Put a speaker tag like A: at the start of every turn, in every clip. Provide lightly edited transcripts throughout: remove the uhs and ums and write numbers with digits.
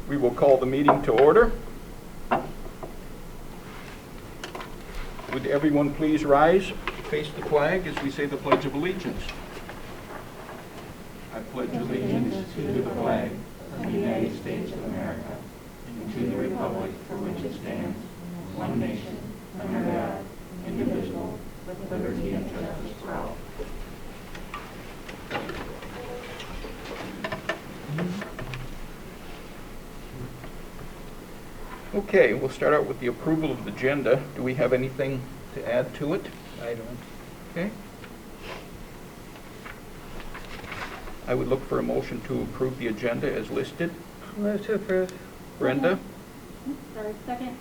A: We will call the meeting to order. Would everyone please rise, face the flag as we say the Pledge of Allegiance. I pledge allegiance to the flag of the United States of America and to the republic for which it stands, one nation, under God, indivisible, with liberty and justice for all. Okay, we'll start out with the approval of the agenda. Do we have anything to add to it?
B: I don't.
A: Okay. I would look for a motion to approve the agenda as listed.
C: Move to approve.
A: Brenda
D: Sorry, second.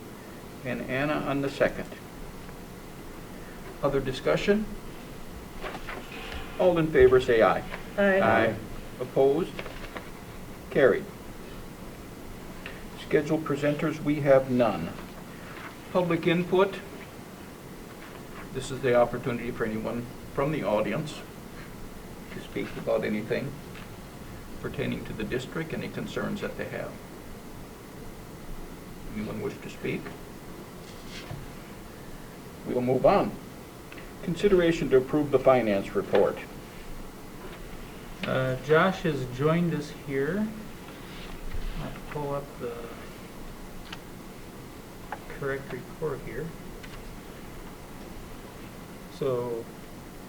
A: and Anna on the second. Other discussion? All in favor say aye.
C: Aye.
A: Opposed? Carried. Scheduled presenters, we have none. Public input. This is the opportunity for anyone from the audience to speak about anything pertaining to the district, any concerns that they have. Anyone wish to speak? We will move on. Consideration to approve the finance report.
B: Josh has joined us here. I'll pull up the correct report here. So,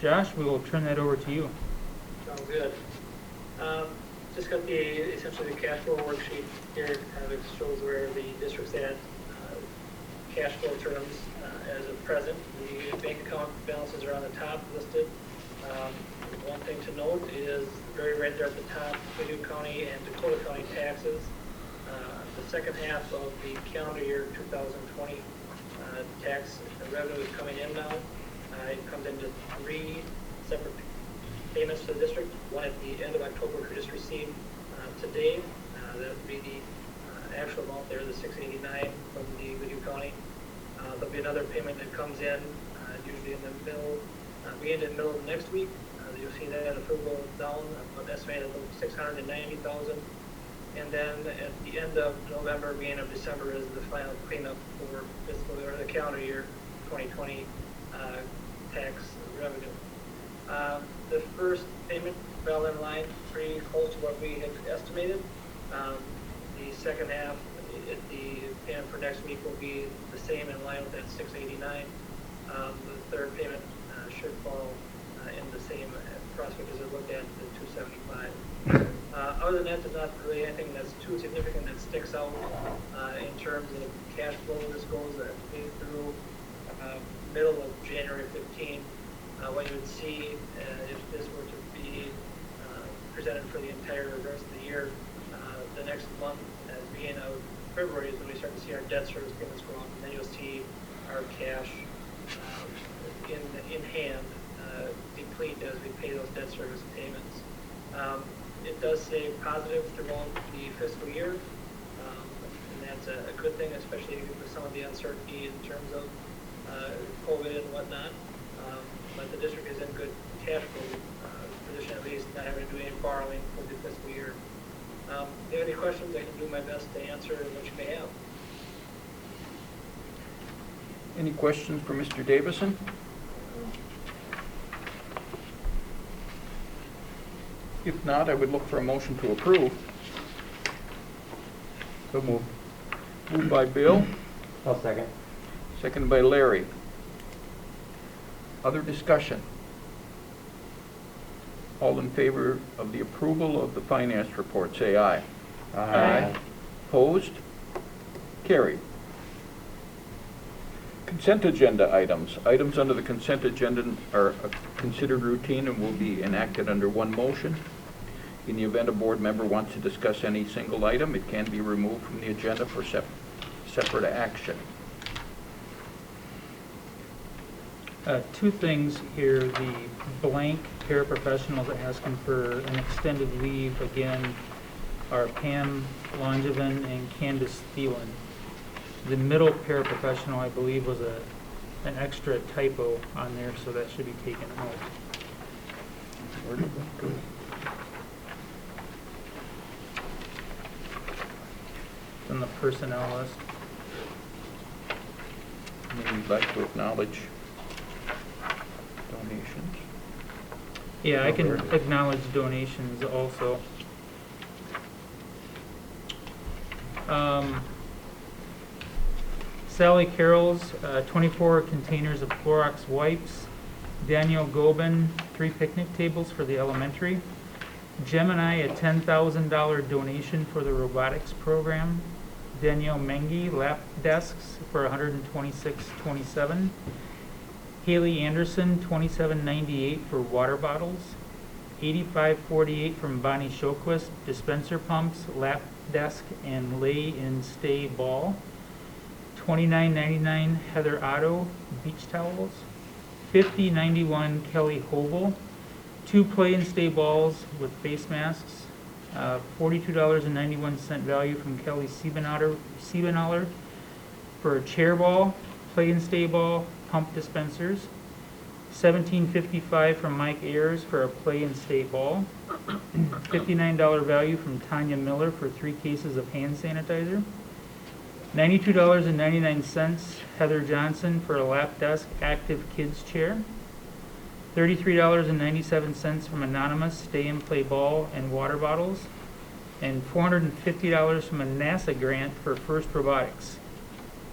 B: Josh, we will turn that over to you.
E: Sounds good. Just got essentially the cash flow worksheet here. Kind of shows where the district's at, cash flow terms as of present. The bank account balances are on the top listed. One thing to note is very right there at the top, Wadue County and Dakota County taxes. The second half of the calendar year 2020 tax revenue is coming in now. It comes into 3 separate payments to the district. One at the end of October we just received today. That would be the actual amount there, the $689 from the Wadue County. There'll be another payment that comes in usually in the middle, beginning in the middle of next week. You'll see that approval down, an estimated $690,000. And then at the end of November, beginning of December is the final cleanup for fiscal or the calendar year 2020 tax revenue. The first payment fell in line pretty close to what we had estimated. The second half, the payment for next week will be the same in line with that $689. The third payment should fall in the same prospect as I looked at, the $275. Other than that, there's not really anything that's too significant that sticks out in terms of cash flow. This goes through middle of January 15. What you would see if this were to be presented for the entire rest of the year, the next month, at the beginning of February, is when we start to see our debt service payments go up, and then you'll see our cash in hand deplete as we pay those debt service payments. It does stay positive throughout the fiscal year, and that's a good thing, especially with some of the uncertainty in terms of COVID and whatnot. But the district is in good cash flow position, at least not having to do any borrowing for the fiscal year. If you have any questions, I can do my best to answer what you may have.
A: Any questions for Mr. Davison? If not, I would look for a motion to approve.
F: So moved.
A: Moved by Bill,
F: I'll second.
A: seconded by Larry. Other discussion? All in favor of the approval of the finance report, say aye.
C: Aye.
A: Opposed? Carried. Consent agenda items. Items under the consent agenda are considered routine and will be enacted under one motion. In the event a board member wants to discuss any single item, it can be removed from the agenda for separate action.
B: 2 things here. The blank paraprofessionals asking for an extended leave again are Pam Langevin and Candace Thielen. The middle paraprofessional, I believe, was an extra typo on there, so that should be taken out.
A: Where did that go?
B: on the personnel list.
A: Maybe we'd like to acknowledge donations.
B: Yeah, I can
A: Okay.
B: acknowledge donations also. Sally Carroll's 24 containers of Clorox wipes. Daniel Gobin, 3 picnic tables for the elementary. Gemini, a $10,000 donation for the robotics program. Danielle Mengi, lap desks for $126.27. Haley Anderson, $27.98 for water bottles. $85.48 from Bonnie Shoquist, dispenser pumps, lap desk, and lay-in stay ball. $29.99 Heather Otto, beach towels. $50.91 Kelly Hobel, 2 play and stay balls with face masks. $42.91 value from Kelly Siebenaller for a chair ball, play and stay ball, pump dispensers. $17.55 from Mike Ayers for a play and stay ball. $59 value from Tanya Miller for 3 cases of hand sanitizer. $92.99 Heather Johnson for a lap desk active kids chair. $33.97 from Anonymous stay and play ball and water bottles. And $450 from a NASA grant for FIRST Robotics.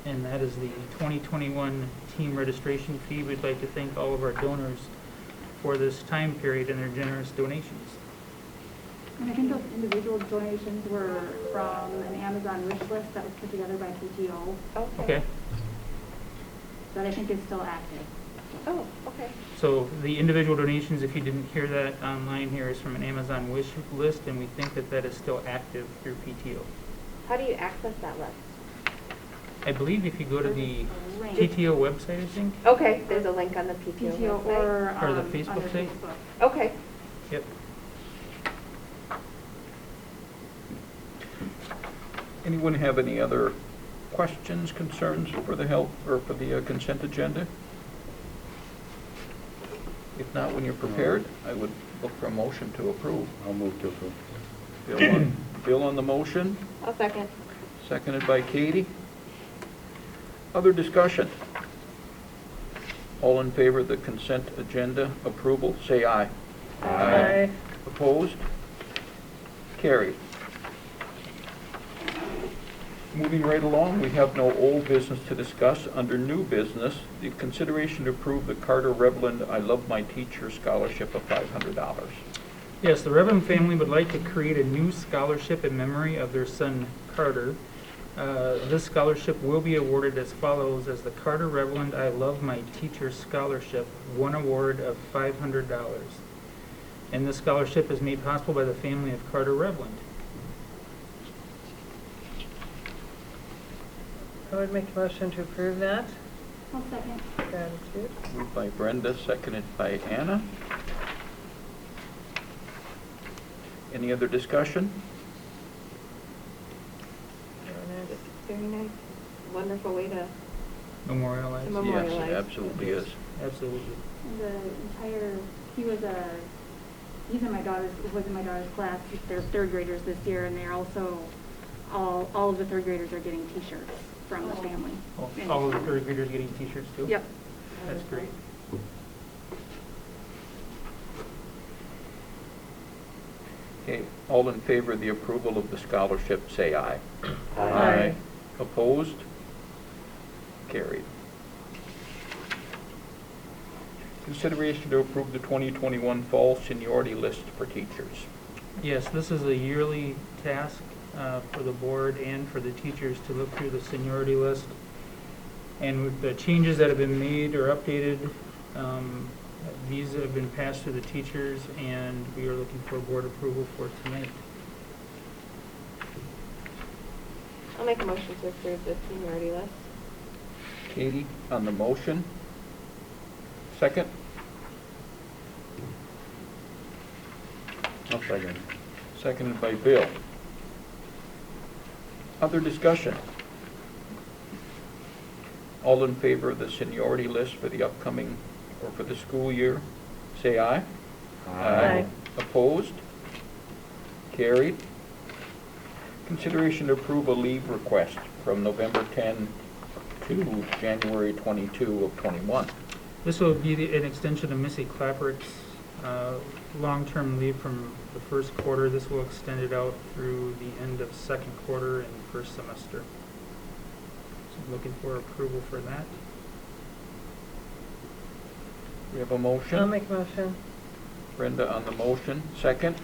B: And that is the 2021 team registration fee. We'd like to thank all of our donors for this time period and their generous donations.
D: And I think those individual donations were from an Amazon wish list that was put together by PTO,
B: Okay,
D: that I think is still active.
C: Oh, okay.
B: so the individual donations, if you didn't hear that online here, is from an Amazon wish list, and we think that that is still active through PTO.
C: How do you access that list?
B: I believe if you go to the
D: Link.
B: PTO website, I think.
C: Okay, there's a link on the PTO
D: PTO
C: website.
D: or
B: Or the
D: on
B: Facebook
D: their
B: site?
D: Facebook.
C: Okay.
B: Yep.
A: Anyone have any other questions, concerns for the help, or for the consent agenda? If not, when you're prepared, I would look for a motion to approve.
F: I'll move to approve.
A: Bill on the motion,
C: I'll second.
A: seconded by Katie. Other discussion? All in favor of the consent agenda approval, say aye.
C: Aye.
A: Opposed? Carried. Moving right along, we have no old business to discuss. Under new business, the consideration to approve the Carter Revland I Love My Teacher Scholarship of $500.
B: Yes, the Revlin family would like to create a new scholarship in memory of their son Carter. This scholarship will be awarded as follows as the Carter Revland I Love My Teacher Scholarship, one award of $500. And this scholarship is made possible by the family of Carter Revland.
G: I would make a motion to approve that.
D: One second.
G: Gratitude.
A: Moved by Brenda, seconded by Anna. Any other discussion?
C: Just very nice, wonderful way to,
B: Memorialized.
C: To memorialize.
A: Yes, it absolutely is.
B: Absolutely.
D: And the entire, was in my daughter's class. They're 3rd graders this year, and they're also, all of the 3rd graders are getting t-shirts from the family. And-
B: All of the 3rd graders getting t-shirts too?
D: Yep.
B: That's great.
A: Okay, all in favor of the approval of the scholarship, say aye.
G: Aye.
A: Opposed? Carried. Consideration to approve the 2021 Fall Seniority List for teachers.
B: Yes, this is a yearly task for the board and for the teachers to look through the seniority list. And with the changes that have been made or updated, these have been passed to the teachers, and we are looking for board approval for tonight.
C: I'll make a motion to approve the seniority list.
A: Katie on the motion. Second?
F: I'll second.
A: Seconded by Bill. Other discussion? All in favor of the seniority list for the upcoming, or for the school year, say aye.
G: Aye.
A: Opposed? Carried. Consideration to approve a leave request from November 10 to January 22 of 21.
B: This will be an extension of Missy Clappert's long-term leave from the first quarter. This will extend it out through the end of second quarter and first semester. So I'm looking for approval for that.
A: We have a motion.
G: I'll make a motion.
A: Brenda on the motion. Second.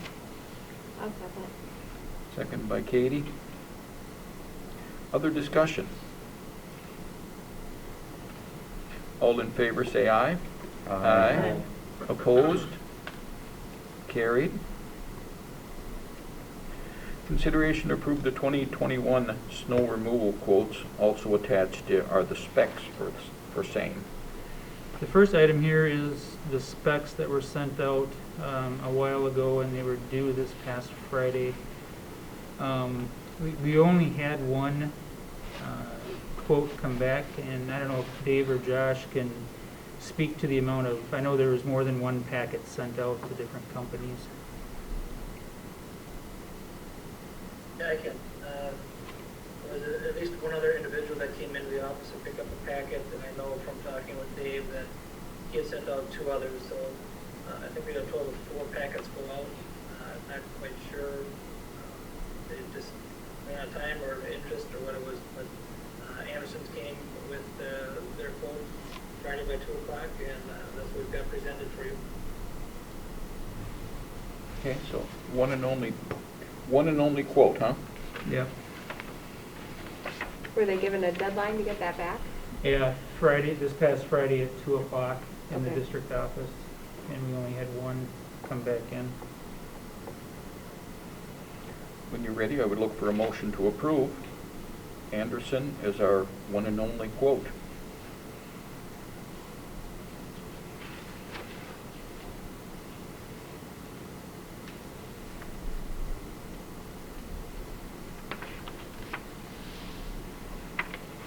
C: I'll second.
A: Second by Katie. Other discussion? All in favor say aye.
G: Aye.
A: Opposed? Carried. Consideration to approve the 2021 snow removal quotes. Also attached are the specs for same.
B: The first item here is the specs that were sent out a while ago, and they were due this past Friday. We only had one quote come back, and I don't know if Dave or Josh can speak to the amount of, I know there was more than one packet sent out to different companies.
E: Yeah, I can. There was at least one other individual that came into the office to pick up a packet, and I know from talking with Dave that he had sent out 2 others, so I think we had a total of 4 packets go out. I'm not quite sure. They just ran out of time or interest or what it was, but Anderson's came with their quote Friday by 2 o'clock, and that's what we've got presented for you.
A: Okay, so one and only quote, huh?
B: Yeah.
C: Were they given a deadline to get that back?
B: Yeah, this past Friday at 2 o'clock in the
C: Okay.
B: district office, and we only had one come back in.
A: When you're ready, I would look for a motion to approve. Anderson is our one and only quote.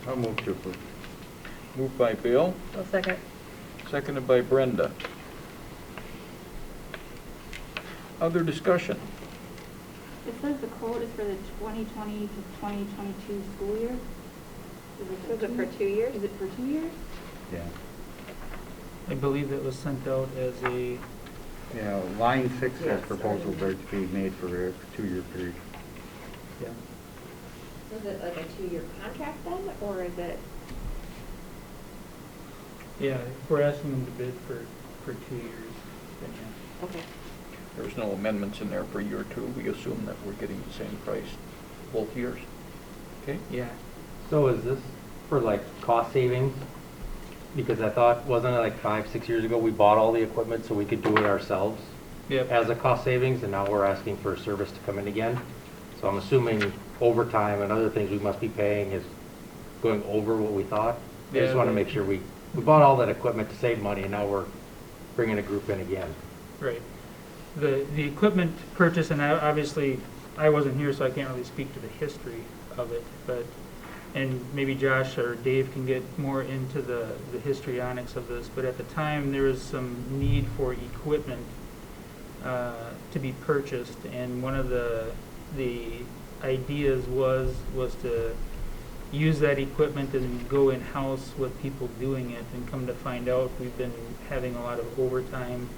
F: I'll move to approve.
A: Moved by Bill,
G: I'll second.
A: seconded by Brenda. Other discussion?
D: It says the quote is for the 2020 to 2022 school year.
C: Was it for 2 years?
D: Is it for 2 years?
F: Yeah.
B: I believe that was sent out as a,
F: Yeah, line 6
C: Yes.
F: says proposal bids to be made for a 2-year period.
B: yeah.
C: Was it like a 2-year contract then, or is it?
B: Yeah, if we're asking them to bid for 2 years, then yeah.
C: Okay.
A: There's no amendments in there for year 2. We assume that we're getting the same price both years. Okay?
B: Yeah.
H: So is this for like cost savings? Because I thought, wasn't it like 5-6 years ago, we bought all the equipment so we could do it ourselves
B: Yep.
H: as a cost savings, and now we're asking for a service to come in again? So I'm assuming overtime and other things we must be paying is going over what we thought. I just
B: Yeah,
H: want to
B: the-
H: make sure we bought all that equipment to save money, and now we're bringing a group in again.
B: Right. The equipment purchase, and obviously, I wasn't here, so I can't really speak to the history of it, but, and maybe Josh or Dave can get more into the histrionics of this, but at the time, there was some need for equipment to be purchased, and one of the ideas was to use that equipment and go in-house with people doing it, and come to find out, we've been having a lot of overtime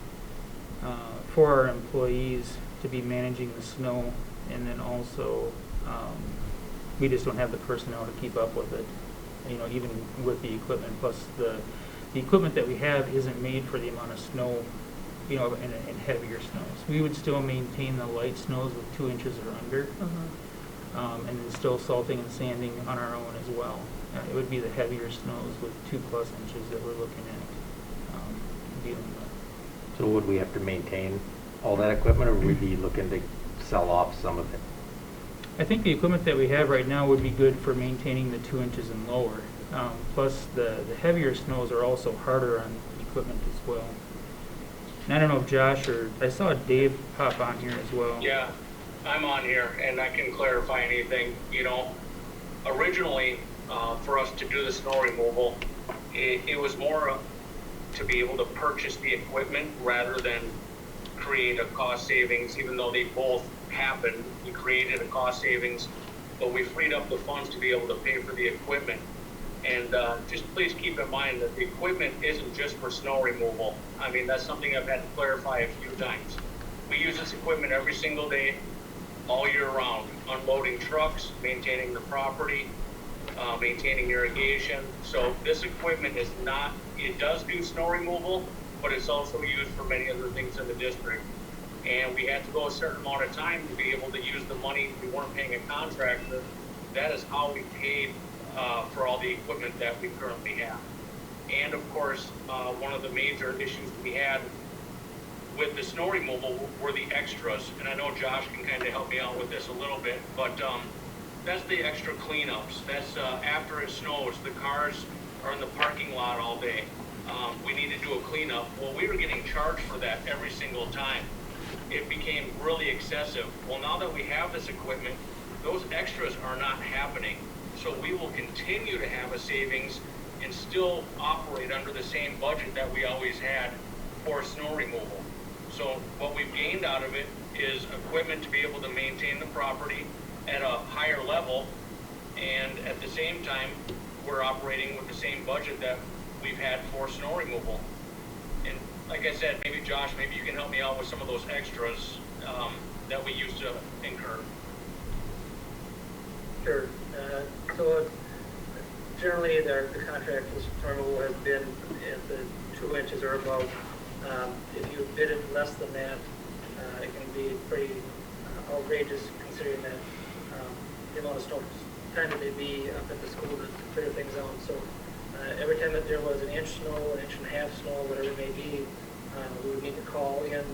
B: for our employees to be managing the snow, and then also we just don't have the personnel to keep up with it, you know, even with the equipment. Plus the equipment that we have isn't made for the amount of snow, you know, and heavier snows. We would still maintain the light snows with 2 inches or under, and then still salting and sanding on our own as well. It would be the heavier snows with 2+ inches that we're looking at dealing with.
H: So would we have to maintain all that equipment, or would we be looking to sell off some of it?
B: I think the equipment that we have right now would be good for maintaining the 2 inches and lower. Plus, the heavier snows are also harder on equipment as well. And I don't know if Josh or, I saw Dave pop on here as well.
I: Yeah, I'm on here, and I can clarify anything. You know, originally, for us to do the snow removal, it was more to be able to purchase the equipment rather than create a cost savings, even though they both happened. We created a cost savings but we freed up the funds to be able to pay for the equipment. And just please keep in mind that the equipment isn't just for snow removal. I mean, that's something I've had to clarify a few times. We use this equipment every single day, all year round, unloading trucks, maintaining the property, maintaining irrigation. So this equipment is not, it does do snow removal, but it's also used for many other things in the district. And we had to go a certain amount of time to be able to use the money. We weren't paying a contractor. That is how we paid for all the equipment that we currently have. And of course, one of the major issues we had with the snow removal were the extras. And I know Josh can kind of help me out with this a little bit, but that's the extra cleanups. That's after it snows, the cars are in the parking lot all day. We need to do a cleanup. Well, we were getting charged for that every single time. It became really excessive. Well, now that we have this equipment, those extras are not happening. So we will continue to have a savings and still operate under the same budget that we always had for snow removal. So what we've gained out of it is equipment to be able to maintain the property at a higher level, and at the same time, we're operating with the same budget that we've had for snow removal. And like I said, maybe Josh, maybe you can help me out with some of those extras that we used to incur.
E: Sure. So generally, the contract for snow removal has been at the 2 inches or above. If you bid it less than that, it can be pretty outrageous considering that the amount of snow time that they'd be up at the school to clear things out. So every time that there was an inch snow, an inch and a half snow, whatever it may be, we would need to call in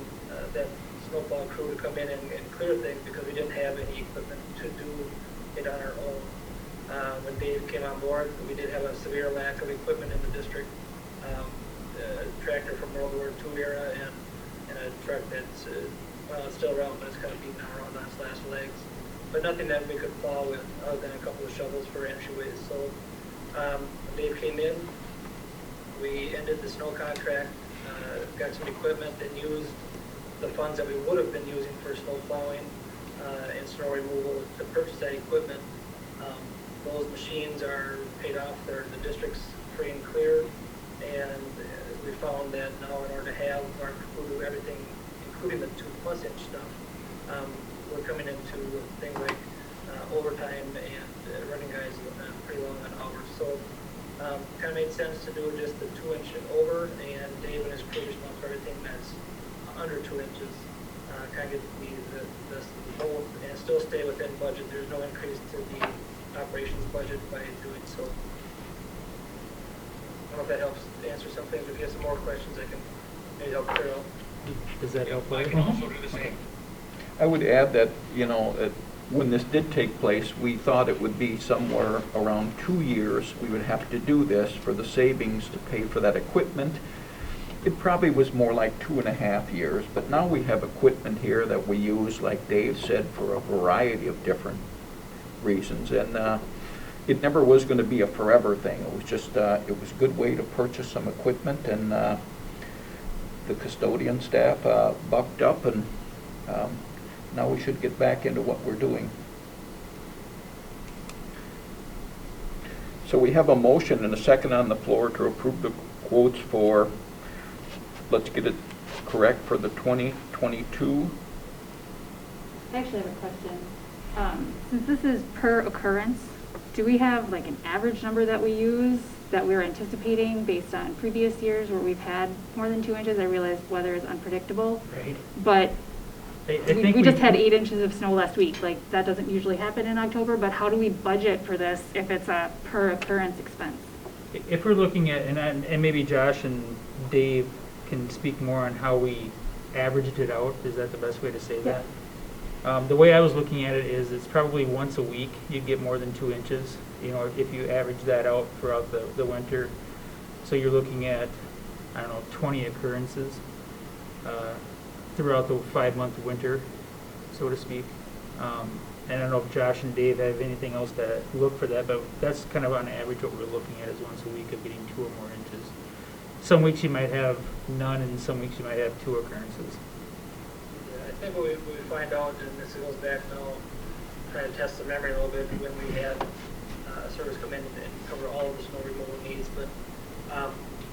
E: that snowplow crew to come in and clear things because we didn't have any equipment to do it on our own. When Dave came on board, we did have a severe lack of equipment in the district. A tractor from World War II era and a truck that's well, it's still around, but it's kind of beating around on its last legs. But nothing that we could plow with other than a couple of shovels for entryways. So when Dave came in, we ended the snow contract, got some equipment, and used the funds that we would have been using for snow plowing and snow removal to purchase that equipment. Those machines are paid off. They're in the district's free and clear. And we found that now in order to have our crew do everything, including the 2+ inch stuff, we're coming into things like overtime and running guys pretty long on hours. So kind of made sense to do just the 2 inch and over, and Dave and his crew responsible for everything that's under 2 inches. Kind of get the whole and still stay within budget. There's no increase to the operations budget by doing so. I don't know if that helps answer some things. If you have some more questions, I can maybe help clear out.
B: Does that help?
I: I can also do the same.
A: I would add that, you know, when this did take place, we thought it would be somewhere around 2 years. We would have to do this for the savings to pay for that equipment. It probably was more like 2.5 years, but now we have equipment here that we use, like Dave said, for a variety of different reasons. And it never was going to be a forever thing. It was just, it was a good way to purchase some equipment, and the custodian staff bucked up, and now we should get back into what we're doing. So we have a motion and a second on the floor to approve the quotes for, let's get it correct, for the 2022.
D: I actually have a question. Since this is per occurrence, do we have like an average number that we use that we're anticipating based on previous years where we've had more than 2 inches? I realize weather is unpredictable,
B: Right.
D: but
B: I think
D: we just had 8 inches of snow last week. Like, that doesn't usually happen in October, but how do we budget for this if it's a per occurrence expense?
B: If we're looking at, and maybe Josh and Dave can speak more on how we averaged it out, is that the best way to say that? The way I was looking at it is it's probably once a week you'd get more than 2 inches, you know, if you average that out throughout the winter. So you're looking at, I don't know, 20 occurrences throughout the 5-month winter, so to speak. And I don't know if Josh and Dave have anything else to look for that, but that's kind of on average what we're looking at, is once a week of getting 2 or more inches. Some weeks you might have none, and some weeks you might have 2 occurrences.
E: Yeah, I think what we find out, and this goes back now trying to test the memory a little bit when we had a service come in and cover all of the snow removal needs, but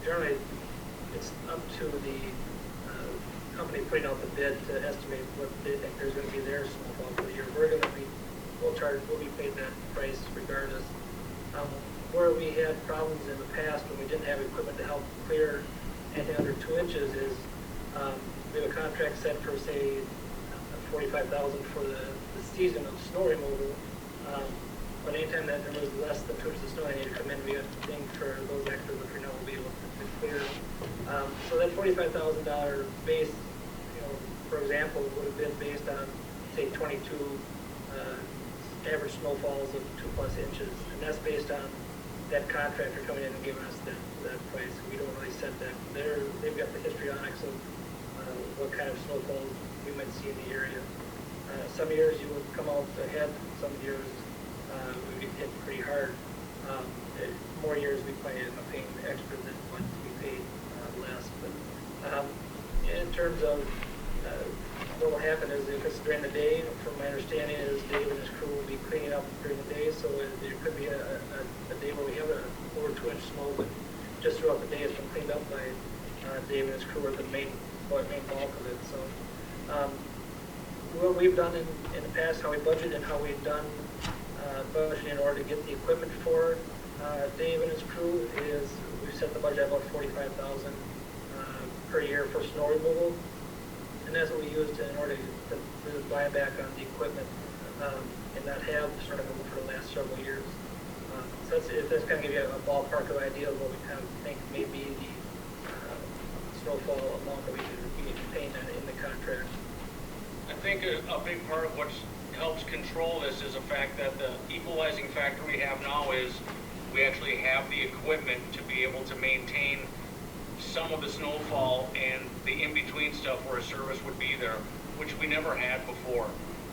E: generally it's up to the company putting out the bid to estimate what they think there's going to be their snowfall for the year. We'll be paid that price regardless. Where we had problems in the past when we didn't have equipment to help clear anything under 2 inches is we have a contract set for, say, $45,000 for the season of snow removal. But anytime that there was less than 2 inches of snow, they need to come in. We have to think for those extras, which we know will be able to clear. So that $45,000 base, for example, would have been based on, say, 22 average snowfalls of 2+ inches, and that's based on that contractor coming in and giving us that price. We don't really set that. They've got the histrionics of what kind of snowfalls we might see in the area. Some years you would come out ahead. Some years we get hit pretty hard. More years we probably end up paying extra than what we paid less. But in terms of what will happen is if it's during the day, from my understanding is Dave and his crew will be cleaning up during the day, so there could be a day where we have over 2 inch snow, but just throughout the day it's been cleaned up by Dave and his crew are the main bulk of it. So what we've done in the past, how we budget and how we've done budgeting in order to get the equipment for Dave and his crew is we've set the budget at about $45,000 per year for snow removal. And that's what we used in order to buy back on the equipment and not have sort of for the last several years. So that's kind of give you a ballpark of idea of what we kind of think may be the snowfall amount that we should be paying in the contract.
I: I think a big part of what helps control this is the fact that the equalizing factor we have now is we actually have the equipment to be able to maintain some of the snowfall and the in-between stuff where a service would be there, which we never had before.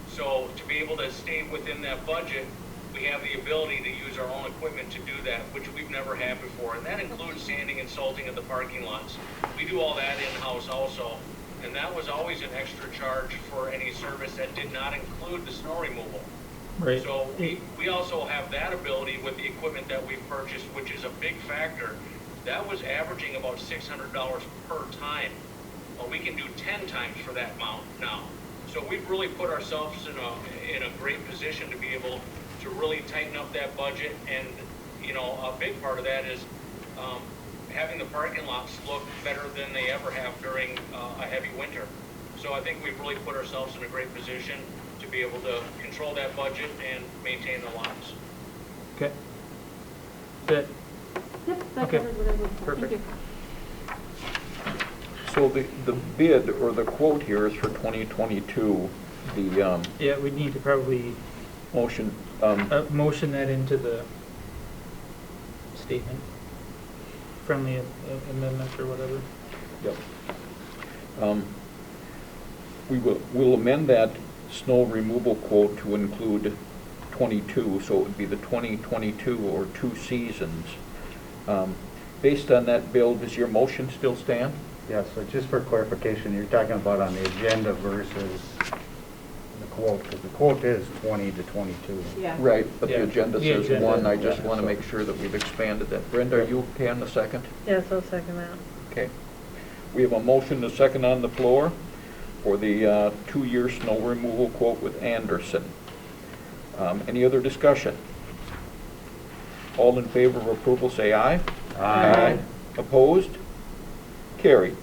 I: So to be able to stay within that budget, we have the ability to use our own equipment to do that, which we've never had before. And that includes sanding and salting of the parking lots. We do all that in-house also. And that was always an extra charge for any service that did not include the snow removal.
B: Right.
I: So we also have that ability with the equipment that we've purchased, which is a big factor. That was averaging about $600 per time. Well, we can do 10 times for that amount now. So we've really put ourselves in a great position to be able to really tighten up that budget. And, a big part of that is having the parking lots look better than they ever have during a heavy winter. So I think we've really put ourselves in a great position to be able to control that budget and maintain the lots.
B: Okay. Good.
D: Yep, that
B: Okay.
D: covers what I was looking for. Thank
B: Perfect.
D: you.
A: So the bid or the quote here is for 2022. The
B: Yeah, we need to probably
A: motion,
B: motion that into the statement, friendly amendment or whatever.
A: yep. We'll amend that snow removal quote to include 22, so it would be the 2022 or 2 seasons. Based on that, Bill, does your motion still stand?
F: Yeah, so just for clarification, you're talking about on the agenda versus the quote, because the quote is 20 to 22.
C: Yeah.
A: Right, but
B: Yeah.
A: the agenda
B: The
A: says
B: agenda,
A: 1. I just
F: yeah,
A: want to
F: so-
A: make sure that we've expanded that. Brenda, are you okay on the second?
G: Yes, I'll second that.
A: Okay. We have a motion to second on the floor for the 2-year snow removal quote with Anderson. Any other discussion? All in favor of approval, say aye.
F: Aye.
A: Opposed? Carried.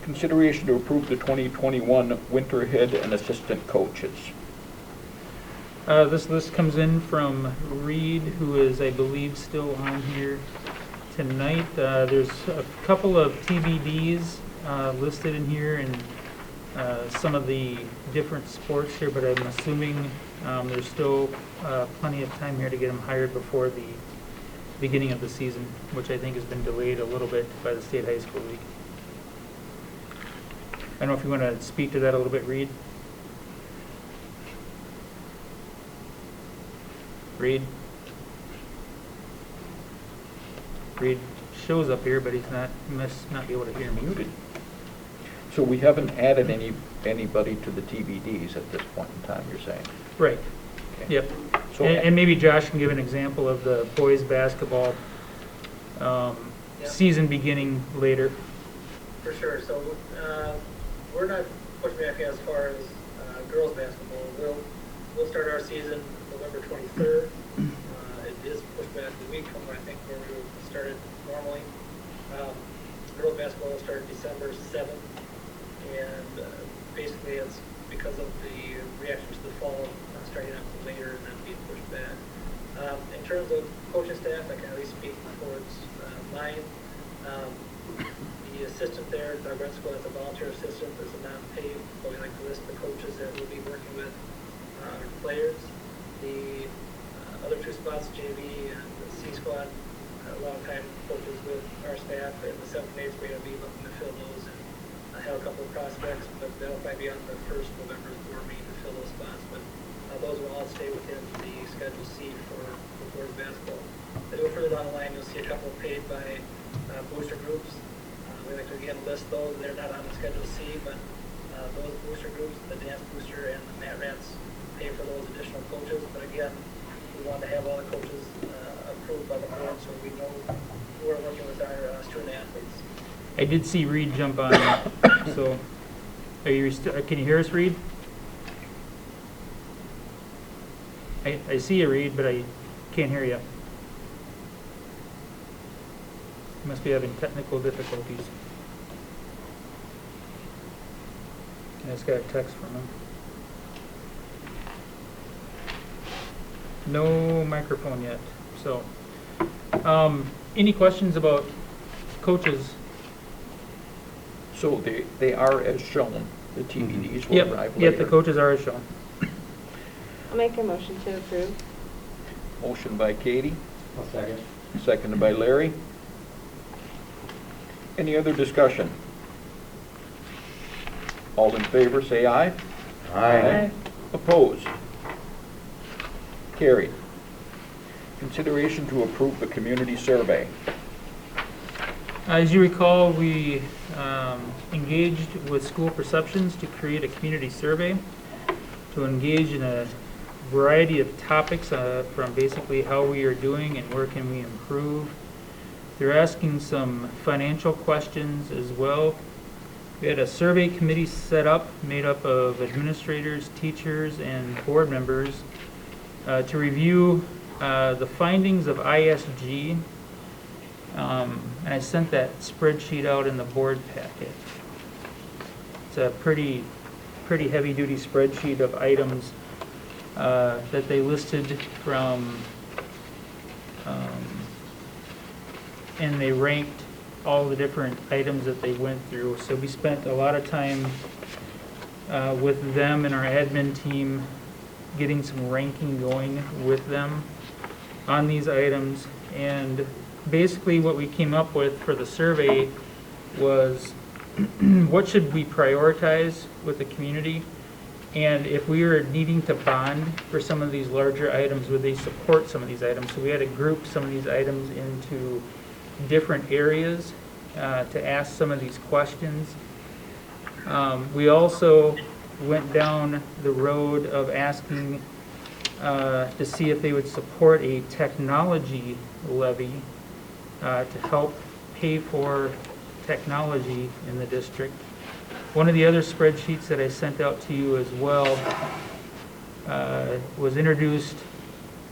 A: Consideration to approve the 2021 winter head and assistant coaches.
B: This list comes in from Reed, who is, I believe, still on here tonight. There's a couple of TBDs listed in here and some of the different sports here, but I'm assuming there's still plenty of time here to get them hired before the beginning of the season, which I think has been delayed a little bit by the State High School League. I don't know if you want to speak to that a little bit, Reed. Reed shows up here, but he's must not be able to hear me.
A: Muted. So we haven't added anybody to the TBDs at this point in time, you're saying?
B: Right,
A: Okay.
B: yep.
A: So-
B: And maybe Josh can give an example of the boys' basketball
E: Yep.
B: season beginning later.
E: For sure, so, we're not pushing back as far as, girls' basketball. We'll start our season November 23rd. It is pushed back a week from, I think, where we started normally. Girls' basketball will start December 7th, and, basically it's because of the reaction to the fall, starting up later and then being pushed back. In terms of coaching staff, I can at least speak towards, mine. The assistant there, Doug Rensko, as a volunteer assistant, is a non-paid, but we like to list the coaches that we'll be working with, our players. The other two spots, JV and the C squad, long-time coaches with our staff, and the 7th and 8th, we're going to be looking to fill those, and I have a couple of prospects, but that'll probably be on the first November board meeting to fill those spots, but those will all stay within the Schedule C for boys basketball. As you go further down the line, you'll see a couple paid by booster groups. We like to again list those. They're not on the Schedule C, but those booster groups, the dance booster and the mat rats, pay for those additional coaches. But again, we want to have all the coaches approved by the board so we know who are working with our student athletes.
B: I did see Reed jump on, so are you can you hear us, Reed? I see you, Reed, but I can't hear you. You must be having technical difficulties. I just got a text from him. No microphone yet. So, any questions about coaches?
A: So they are as shown, the TBDs will arrive later?
B: Yep, the coaches are as shown.
C: I'll make a motion to approve.
A: Motion by Katie,
H: I'll second.
A: seconded by Larry. Any other discussion? All in favor, say aye.
F: Aye.
A: Opposed? Carried. Consideration to approve the community survey.
B: As you recall, we engaged with School Perceptions to create a community survey to engage in a variety of topics from basically how we are doing and where can we improve. They're asking some financial questions as well. We had a survey committee set up, made up of administrators, teachers, and board members to review the findings of ISG. And I sent that spreadsheet out in the board packet. It's a pretty heavy-duty spreadsheet of items that they listed from, and they ranked all the different items that they went through. So we spent a lot of time with them and our admin team getting some ranking going with them on these items. And basically what we came up with for the survey was what should we prioritize with the community, and if we were needing to bond for some of these larger items, would they support some of these items? So we had to group some of these items into different areas to ask some of these questions. We also went down the road of asking to see if they would support a technology levy to help pay for technology in the district. One of the other spreadsheets that I sent out to you as well was introduced,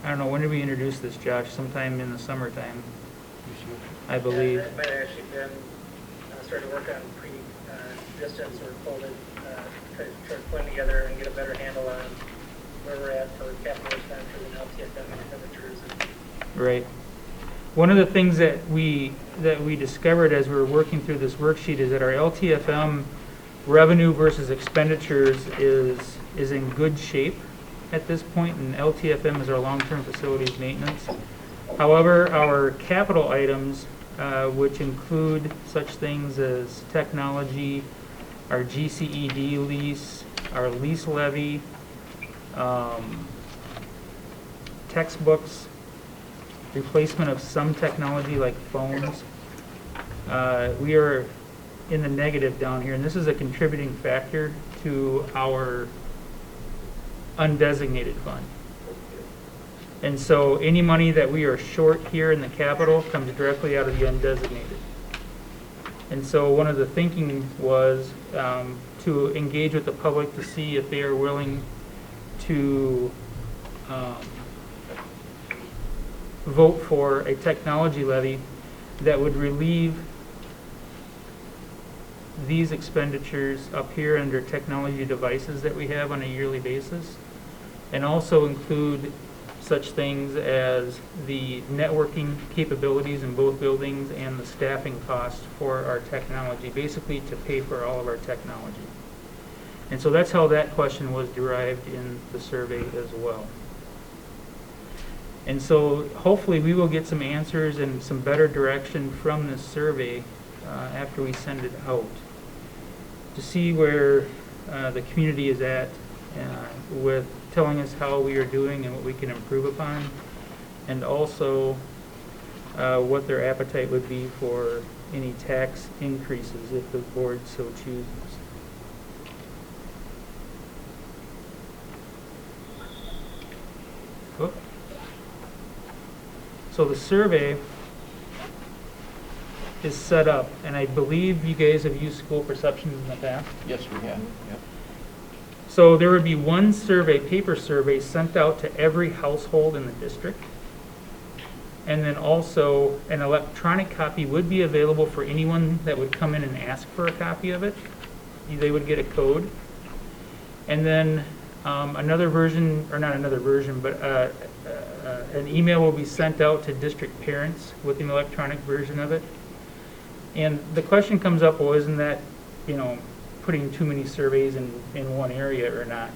B: I don't know, when did we introduce this, Josh? Sometime in the summertime, I believe.
E: That might have actually been, starting to work on pre-distance or COVID, try to put together and get a better handle on where we're at for capital expenditures and LTFM expenditures.
B: Right. One of the things that we discovered as we were working through this worksheet is that our LTFM revenue versus expenditures is in good shape at this point, and LTFM is our long-term facilities maintenance. However, our capital items, which include such things as technology, our GCED lease, our lease levy, textbooks, replacement of some technology like phones, we are in the negative down here, and this is a contributing factor to our undesignated fund. And so any money that we are short here in the capital comes directly out of the undesignated. And so one of the thinking was to engage with the public to see if they are willing to vote for a technology levy that would relieve these expenditures up here under technology devices that we have on a yearly basis, and also include such things as the networking capabilities in both buildings and the staffing costs for our technology, basically to pay for all of our technology. And so that's how that question was derived in the survey as well. And so hopefully we will get some answers and some better direction from this survey after we send it out to see where the community is at with telling us how we are doing and what we can improve upon, and also what their appetite would be for any tax increases if the board so chooses. Whoop. So the survey is set up, and I believe you guys have used school perceptions in the past.
A: Yes, we have. Yep.
B: So there would be one survey, paper survey, sent out to every household in the district. And then also an electronic copy would be available for anyone that would come in and ask for a copy of it. They would get a code. And then another version, or not another version, but an email will be sent out to district parents with an electronic version of it. And the question comes up, well, isn't that, putting too many surveys in one area or not?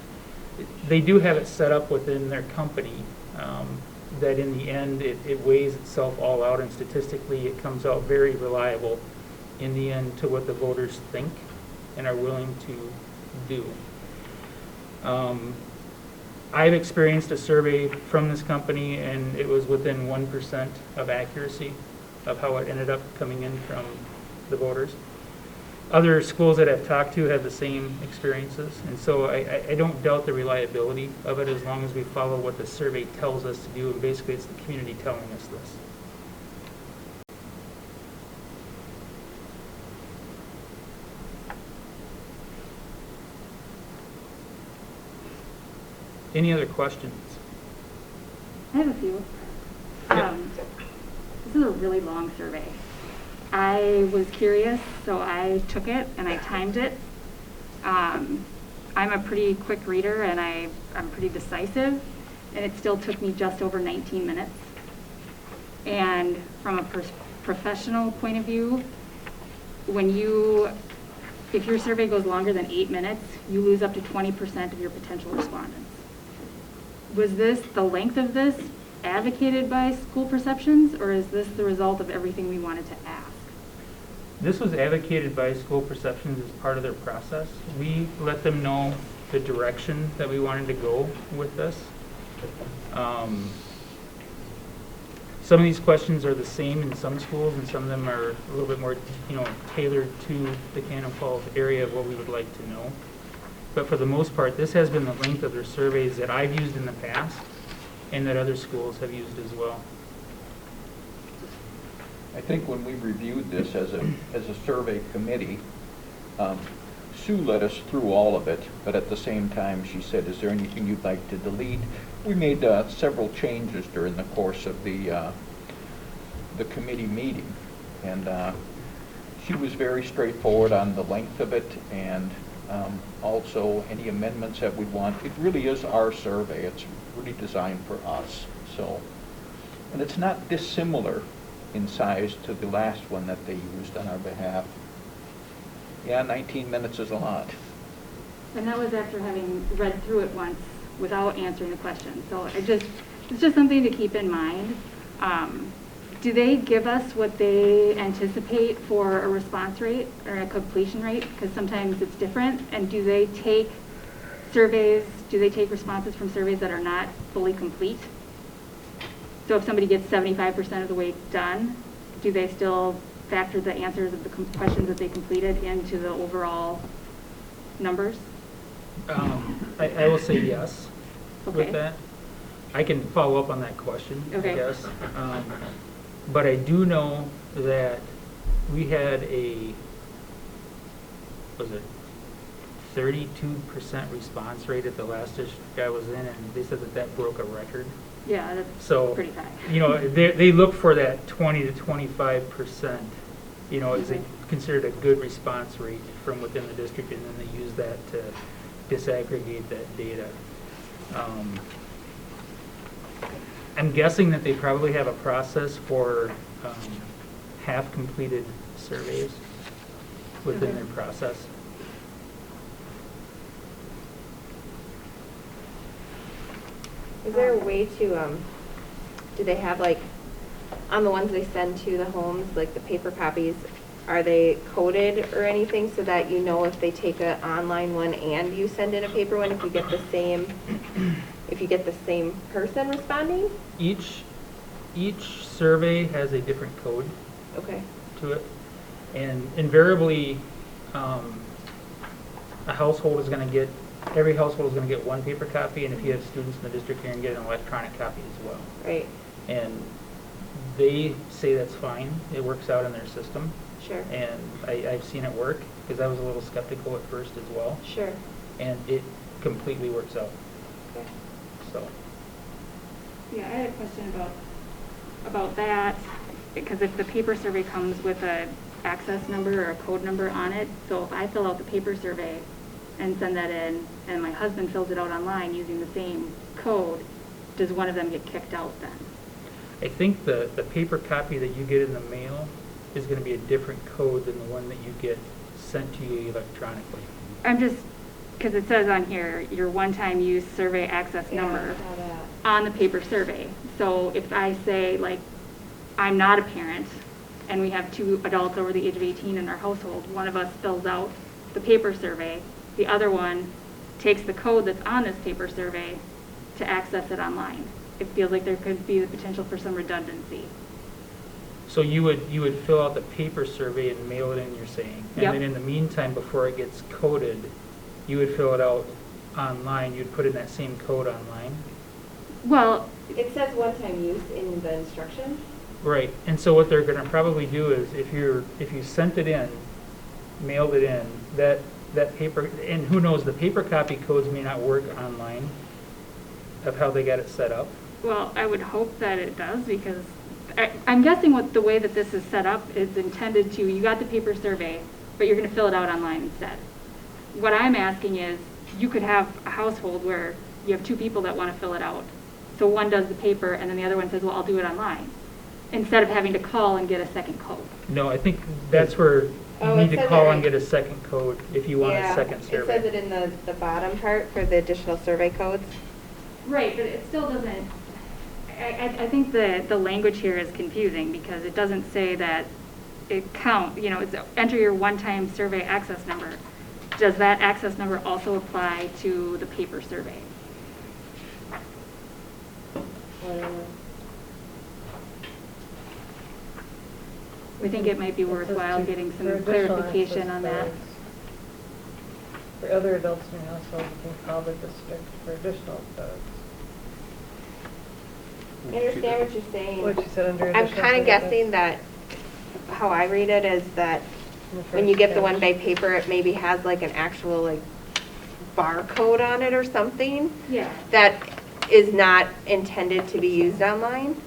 B: They do have it set up within their company that in the end it weighs itself all out, and statistically it comes out very reliable in the end to what the voters think and are willing to do. I've experienced a survey from this company, and it was within 1% of accuracy of how it ended up coming in from the voters. Other schools that I've talked to have the same experiences, and so I don't doubt the reliability of it as long as we follow what the survey tells us to do, and basically it's the community telling us this. Any other questions?
D: I have a few.
B: Yeah.
D: This is a really long survey. I was curious, so I took it and I timed it. I'm a pretty quick reader, and I'm pretty decisive, and it still took me just over 19 minutes. And from a professional point of view, if your survey goes longer than 8 minutes, you lose up to 20% of your potential respondents. Was the length of this advocated by school perceptions, or is this the result of everything we wanted to ask?
B: This was advocated by school perceptions as part of their process. We let them know the direction that we wanted to go with this. Some of these questions are the same in some schools, and some of them are a little bit more, tailored to the Cannon Falls area of what we would like to know. But for the most part, this has been the length of their surveys that I've used in the past and that other schools have used as well.
A: I think when we reviewed this as a survey committee, Sue led us through all of it, but at the same time she said, is there anything you'd like to delete? We made several changes during the course of the committee meeting, and she was very straightforward on the length of it, and also any amendments that we'd want. It really is our survey. It's really designed for us. So, and it's not dissimilar in size to the last one that they used on our behalf. Yeah, 19 minutes is a lot.
D: And that was after having read through it once without answering the question. So it's just something to keep in mind. Do they give us what they anticipate for a response rate or a completion rate? Because sometimes it's different. And do they take responses from surveys that are not fully complete? So if somebody gets 75% of the way done, do they still factor the answers of the questions that they completed into the overall numbers?
B: I will say yes
D: Okay.
B: with that. I can follow up on that question, I
D: Okay.
B: guess. But I do know that we had was it 32% response rate at the last district I was in, and they said that broke a record.
D: Yeah, that's
B: So,
D: pretty high.
B: you know, they look for that 20 to 25%, you know, as they considered a good response rate from within the district, and then they use that to disaggregate that data. I'm guessing that they probably have a process for half-completed surveys within their process.
C: Is there a way to, do they have like, on the ones they send to the homes, like the paper copies, are they coded or anything so that you know if they take an online one and you send in a paper one, if you get the same person responding?
B: Each survey has a different code
C: Okay.
B: to it. And invariably, a household is going to get, every household is going to get one paper copy, and if you have students in the district, you're going to get an electronic copy as well.
C: Right.
B: And they say that's fine. It works out in their system.
C: Sure.
B: And I've seen it work, because I was a little skeptical at first as well.
C: Sure.
B: And it completely works out.
C: Okay.
B: So,
D: Yeah, I had a question about that, because if the paper survey comes with a access number or a code number on it, so if I fill out the paper survey and send that in, and my husband fills it out online using the same code, does one of them get kicked out then?
B: I think the paper copy that you get in the mail is going to be a different code than the one that you get sent to you electronically.
D: I'm just, because it says on here, your one-time use survey access number on the paper survey. So if I say, like, I'm not a parent, and we have 2 adults over the age of 18 in our household, one of us fills out the paper survey, the other one takes the code that's on this paper survey to access it online. It feels like there could be the potential for some redundancy.
B: So you would fill out the paper survey and mail it in, you're saying? And
D: Yep.
B: then in the meantime, before it gets coded, you would fill it out online, you'd put in that same code online?
D: Well,
C: It says one-time use in the instructions.
B: Right, and so what they're gonna probably do is, if you sent it in, mailed it in, that paper, and who knows, the paper copy codes may not work online of how they got it set up.
D: well, I would hope that it does, because I'm guessing the way that this is set up is intended to, you got the paper survey, but you're going to fill it out online instead. What I'm asking is, you could have a household where you have 2 people that want to fill it out. So one does the paper, and then the other one says, well, I'll do it online, instead of having to call and get a second code.
B: No, I think that's where you
C: Oh,
B: need
C: it
B: to
C: says
B: call
C: it
B: and
C: right-
B: get a second code if you want a second
C: It
B: survey.
C: says it in the bottom part for the additional survey codes.
D: Right, but it still doesn't, I think the language here is confusing, because it doesn't say that it's enter your one-time survey access number. Does that access number also apply to the paper survey? We think it might be worthwhile getting some
G: For additional
D: clarification
G: access
D: on that.
G: codes. For other adults in your household, you can call the district for additional codes.
C: I understand what you're saying.
G: What you said under
C: I'm
G: additional
C: kind of
G: services.
C: guessing that, how I read it is that
G: In the
C: when you
G: first
C: get the
G: page.
C: one by paper, it maybe has like an actual like barcode on it or something
D: Yeah.
C: that is not intended to be used online.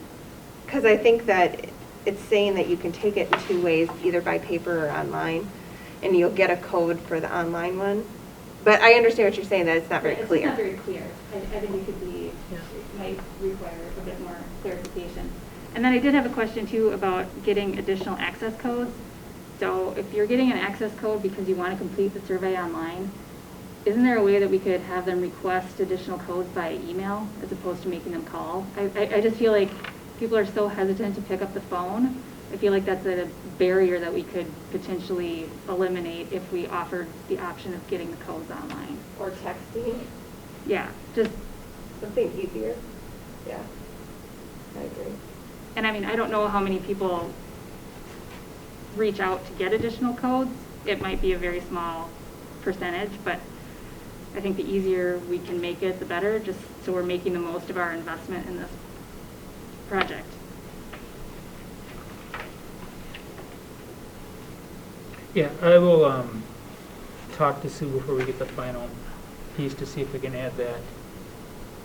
C: Because I think that it's saying that you can take it in 2 ways, either by paper or online, and you'll get a code for the online one. But I understand what you're saying, that it's not very
D: It's
C: clear.
D: not very clear. I think it could be,
G: Yeah.
D: might require a bit more clarification. And then I did have a question too about getting additional access codes. So if you're getting an access code because you want to complete the survey online, isn't there a way that we could have them request additional codes by email as opposed to making them call? I just feel like people are so hesitant to pick up the phone. I feel like that's a barrier that we could potentially eliminate if we offered the option of getting the codes online.
C: Or texting,
D: Yeah, just,
C: something easier. Yeah, I agree.
D: and I mean, I don't know how many people reach out to get additional codes, it might be a very small percentage, but I think the easier we can make it, the better, just so we're making the most of our investment in this project.
B: Yeah, I will talk to Sue before we get the final piece to see if we can add that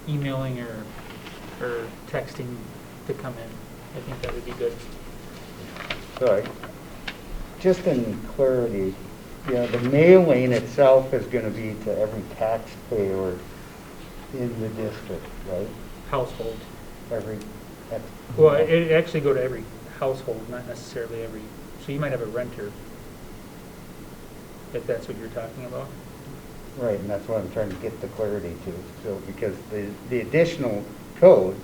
B: emailing or texting to come in. I think that would be good.
F: Sorry. Just in clarity, the mailing itself is going to be to every taxpayer in the district, right?
B: Household.
F: Well,
B: It actually go to every household, not necessarily every, so you might have a renter, if that's what you're talking about.
F: right, and that's what I'm trying to get the clarity to. So, because the additional codes,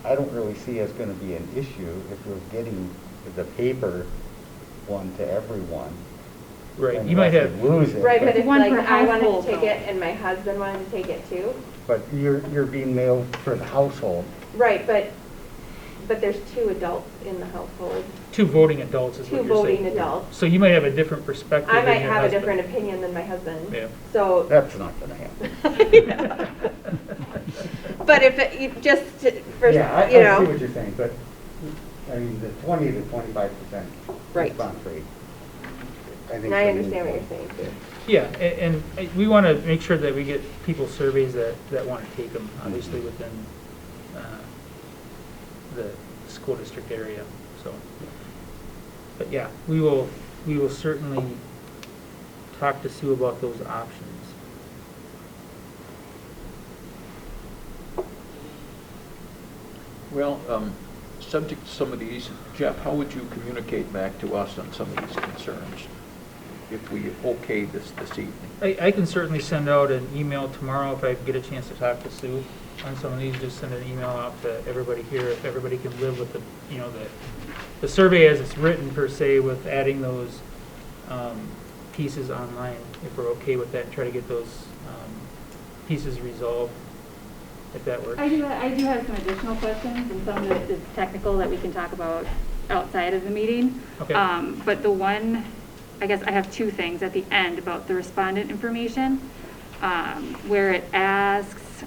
F: I don't really see as going to be an issue if we're getting the paper one to everyone.
B: Right, you might have,
F: Lose it.
C: Right, but it's
D: One
C: like,
D: per
C: I wanted
D: household,
C: to take
D: though.
C: it and my husband wanted to take it too.
F: But you're being mailed for the household.
C: Right, but there's 2 adults in the household,
B: 2 voting adults is
C: 2
B: what you're saying.
C: voting adults.
B: So you might have a different perspective
C: I
B: than
C: might
B: your
C: have a
B: husband.
C: different opinion than my husband.
B: Yeah.
C: So,
F: That's not going to happen.
C: but if it, you just, for,
F: Yeah, I
C: you
F: see
C: know,
F: what you're saying, but, I mean, the 20 to 25%
C: Right.
F: response rate.
C: and I understand what you're saying too.
B: Yeah, and we want to make sure that we get people surveys that want to take them, obviously within the school district area, so. But yeah, we will certainly talk to Sue about those options.
A: Well, subject to some of these, Jeff, how would you communicate back to us on some of these concerns if we okay this evening?
B: I can certainly send out an email tomorrow if I get a chance to talk to Sue on some of these, just send an email out to everybody here, if everybody can live with the survey as it's written per se, with adding those pieces online, if we're okay with that, and try to get those pieces resolved, if that works.
D: I do have some additional questions, and some of it is technical that we can talk about outside of the meeting.
B: Okay.
D: But the one, I guess I have 2 things at the end about the respondent information, where it asks,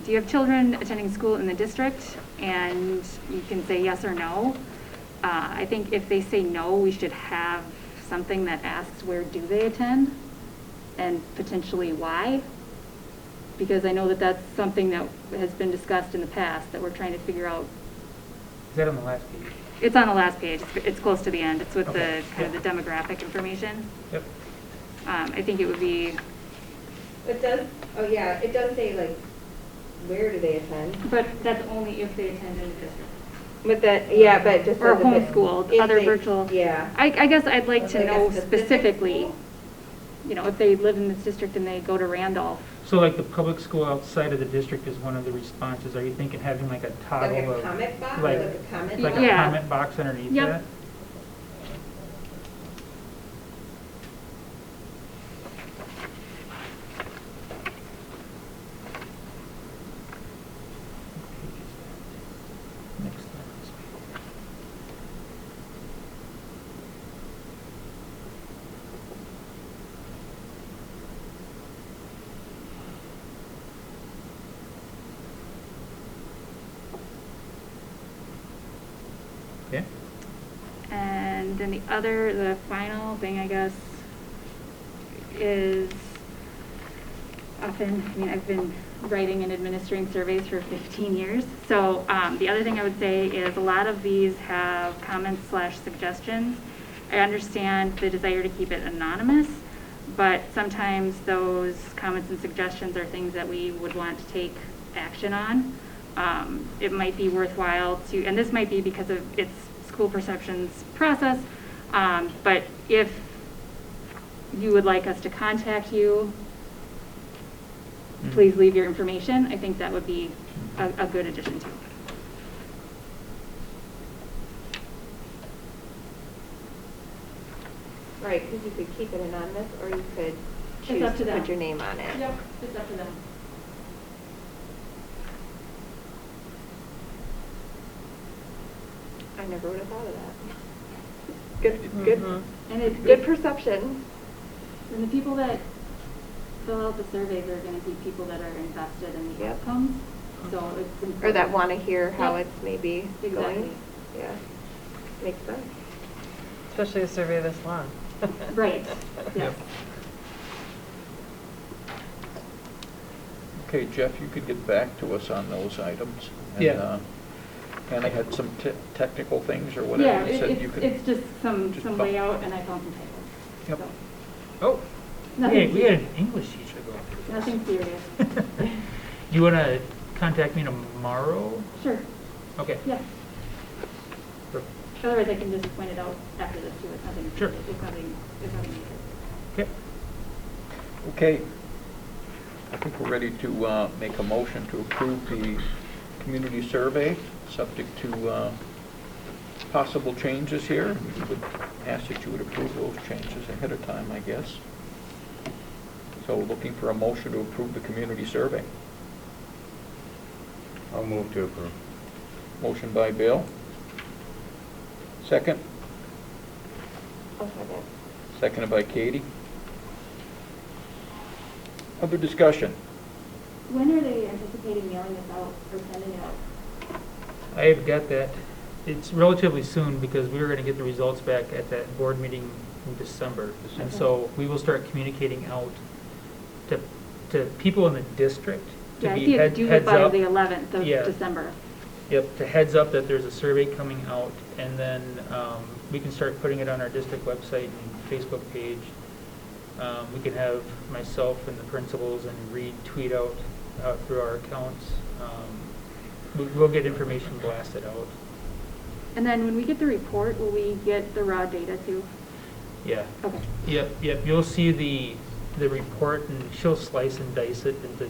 D: do you have children attending school in the district? And you can say yes or no. I think if they say no, we should have something that asks where do they attend and potentially why. Because I know that that's something that has been discussed in the past that we're trying to figure out.
B: Is that on the last page?
D: It's on the last page. It's close to the end. It's with
B: Okay.
D: the kind of the demographic information.
B: Yep.
D: I think it would be,
C: It does, oh yeah, it does say like, where do they attend?
D: but that's only if they attend in the district.
C: With that, yeah, but just.
D: Or
C: says if it-
D: homeschooled,
C: if
D: other
C: they-
D: virtual.
C: Yeah.
D: I guess I'd like
C: Like
D: to
C: a
D: know
C: specific
D: specifically,
C: school?
D: if they live in this district and they go to Randolph.
B: So like the public school outside of the district is one of the responses. Are you thinking having like a toggle
C: Like a
B: of?
C: comment box,
B: like-
C: like a comment
B: Like
C: box?
B: a
D: Yeah.
B: comment box underneath
D: Yep.
B: that? Next slide. Yeah.
D: And then the final thing, I guess, is often, I've been writing and administering surveys for 15 years. So the other thing I would say is a lot of these have comments/suggestions. I understand the desire to keep it anonymous, but sometimes those comments and suggestions are things that we would want to take action on. It might be worthwhile to, and this might be because of its school perceptions process, but if you would like us to contact you, please leave your information. I think that would be a good addition too.
C: Right, because you could keep it anonymous, or you could
D: It's
C: choose
D: up
C: to
D: to them.
C: put your name on it.
D: Yep, it's up to them.
C: I never would have thought of that. Good,
A: Mhm.
C: good,
D: And it's
C: good perception.
D: And the people that fill out the surveys are gonna be people that are invested in the
C: Yep.
D: outcomes, so it's important.
C: Or that want to hear how
D: Yep.
C: it's maybe
D: Exactly.
C: going. Yeah, makes sense.
G: Especially a survey this long.
D: Right, yes.
A: Okay, Jeff, you could get back to us on those items. And,
B: Yeah.
A: Anna had some technical things or
D: Yeah,
A: whatever. You said you could.
D: it's just some
A: just bump-
D: layout and I found some typos.
A: Yep.
D: So,
B: Oh,
D: Nothing
B: we had an English teacher go through this.
D: Nothing serious.
B: Do you want to contact me tomorrow?
D: Sure,
B: Okay.
D: yeah.
B: Perfect.
D: Otherwise I can just point it out after this too, it's nothing,
B: Sure.
D: it's nothing major.
B: Okay.
A: Okay. I think we're ready to make a motion to approve the community survey, subject to possible changes here. We would ask that you would approve those changes ahead of time, I guess. So looking for a motion to approve the community survey.
F: I'll move to approve.
A: Motion by Bill. Second.
C: I'll second.
A: Seconded by Katie. Other discussion?
D: When are they anticipating mailing this out or sending it out?
B: I've got that. It's relatively soon because we were going to get the results back at that board meeting in December. And so we will start communicating out to people in the district to
D: Yeah, I
B: be
D: see it's due
B: heads
D: by
B: up.
D: the 11th of
B: Yeah.
D: December.
B: Yep, to heads up that there's a survey coming out, and then we can start putting it on our district website and Facebook page. We can have myself and the principals and Reed tweet out through our accounts. We'll get information blasted out.
D: And then when we get the report, will we get the raw data too?
B: Yeah.
D: Okay.
B: Yep. You'll see the report, and she'll slice and dice it into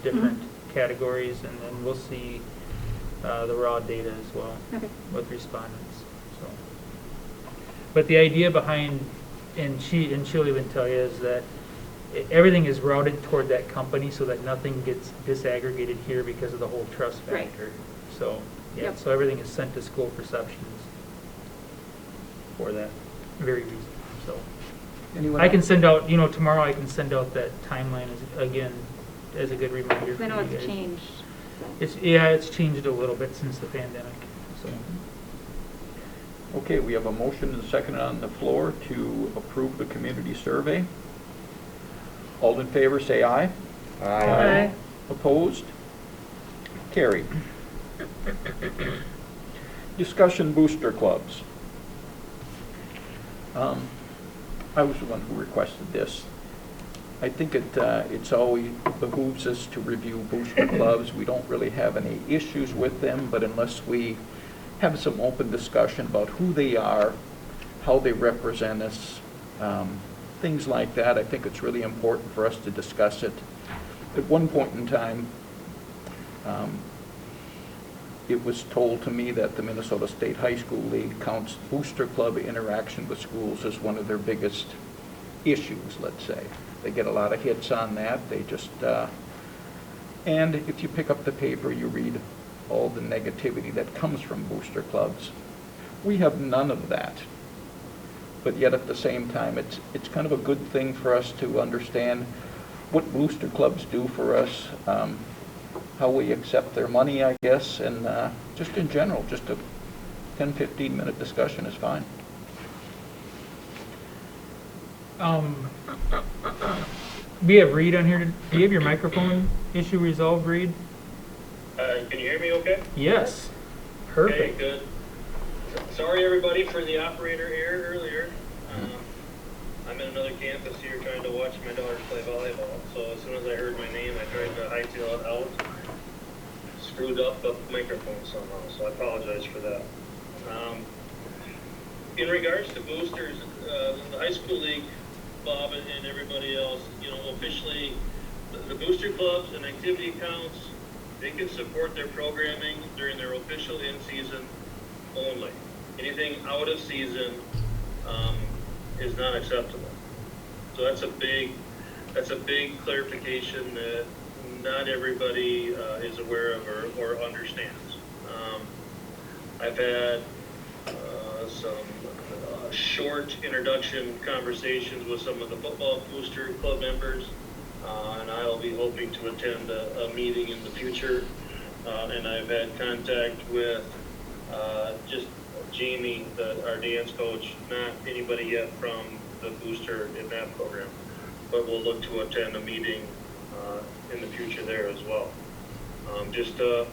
B: different categories, and then we'll see the raw data as well
D: Okay.
B: with respondents. So, but the idea behind, and she'll even tell you, is that everything is routed toward that company so that nothing gets disaggregated here because of the whole trust
D: Right.
B: factor. So, yeah,
D: Yep.
B: so everything is sent to school perceptions for that very reason. So
A: Anyone
B: I can
A: else?
B: send out, tomorrow I can send out that timeline again as a good reminder for
D: I
B: you
D: know
B: guys.
D: it's changed. So.
B: It's changed a little bit since the pandemic, so.
A: Okay, we have a motion and a second on the floor to approve the community survey. All in favor, say aye.
G: Aye.
A: Opposed? Carried. Discussion booster clubs. I was the one who requested this. I think it's always behooves us to review booster clubs. We don't really have any issues with them, but unless we have some open discussion about who they are, how they represent us, things like that, I think it's really important for us to discuss it. At one point in time, it was told to me that the Minnesota State High School League counts booster club interaction with schools as one of their biggest issues, let's say. They get a lot of hits on that. They just, and if you pick up the paper, you read all the negativity that comes from booster clubs. We have none of that. But yet at the same time, it's kind of a good thing for us to understand what booster clubs do for us, how we accept their money, I guess, and just in general, just a 10, 15-minute discussion is fine.
B: We have Reed on here. Do you have your microphone issue resolved, Reed?
E: Can you hear me okay?
B: Yes.
E: Okay,
B: Perfect.
E: good. Sorry, everybody, for the operator error earlier. I'm in another campus here trying to watch my daughters play volleyball. So as soon as I heard my name, I tried to hightail it out. Screwed up the microphone somehow, so I apologize for that. In regards to boosters, the high school league, Bob and everybody else, officially, the booster clubs and activity accounts, they can support their programming during their official in-season only. Anything out of season is not acceptable. So that's a big clarification that not everybody is aware of or understands. I've had
J: some short introduction conversations with some of the football booster club members, and I'll be hoping to attend a meeting in the future. And I've had contact with just Jamie, our dance coach, not anybody yet from the booster in that program, but we'll look to attend a meeting in the future there as well. Just to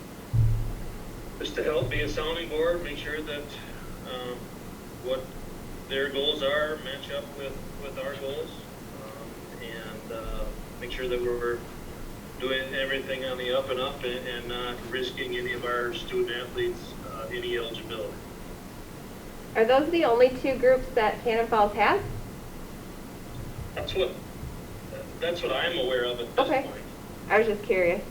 J: help be a sounding board, make sure that what their goals are match up with our goals, and make sure that we're doing everything on the up and up and not risking any of our student athletes any eligibility.
C: Are those the only two groups that Cannon Falls has?
J: That's what I'm aware of at this
C: Okay.
J: point.
C: I was just curious.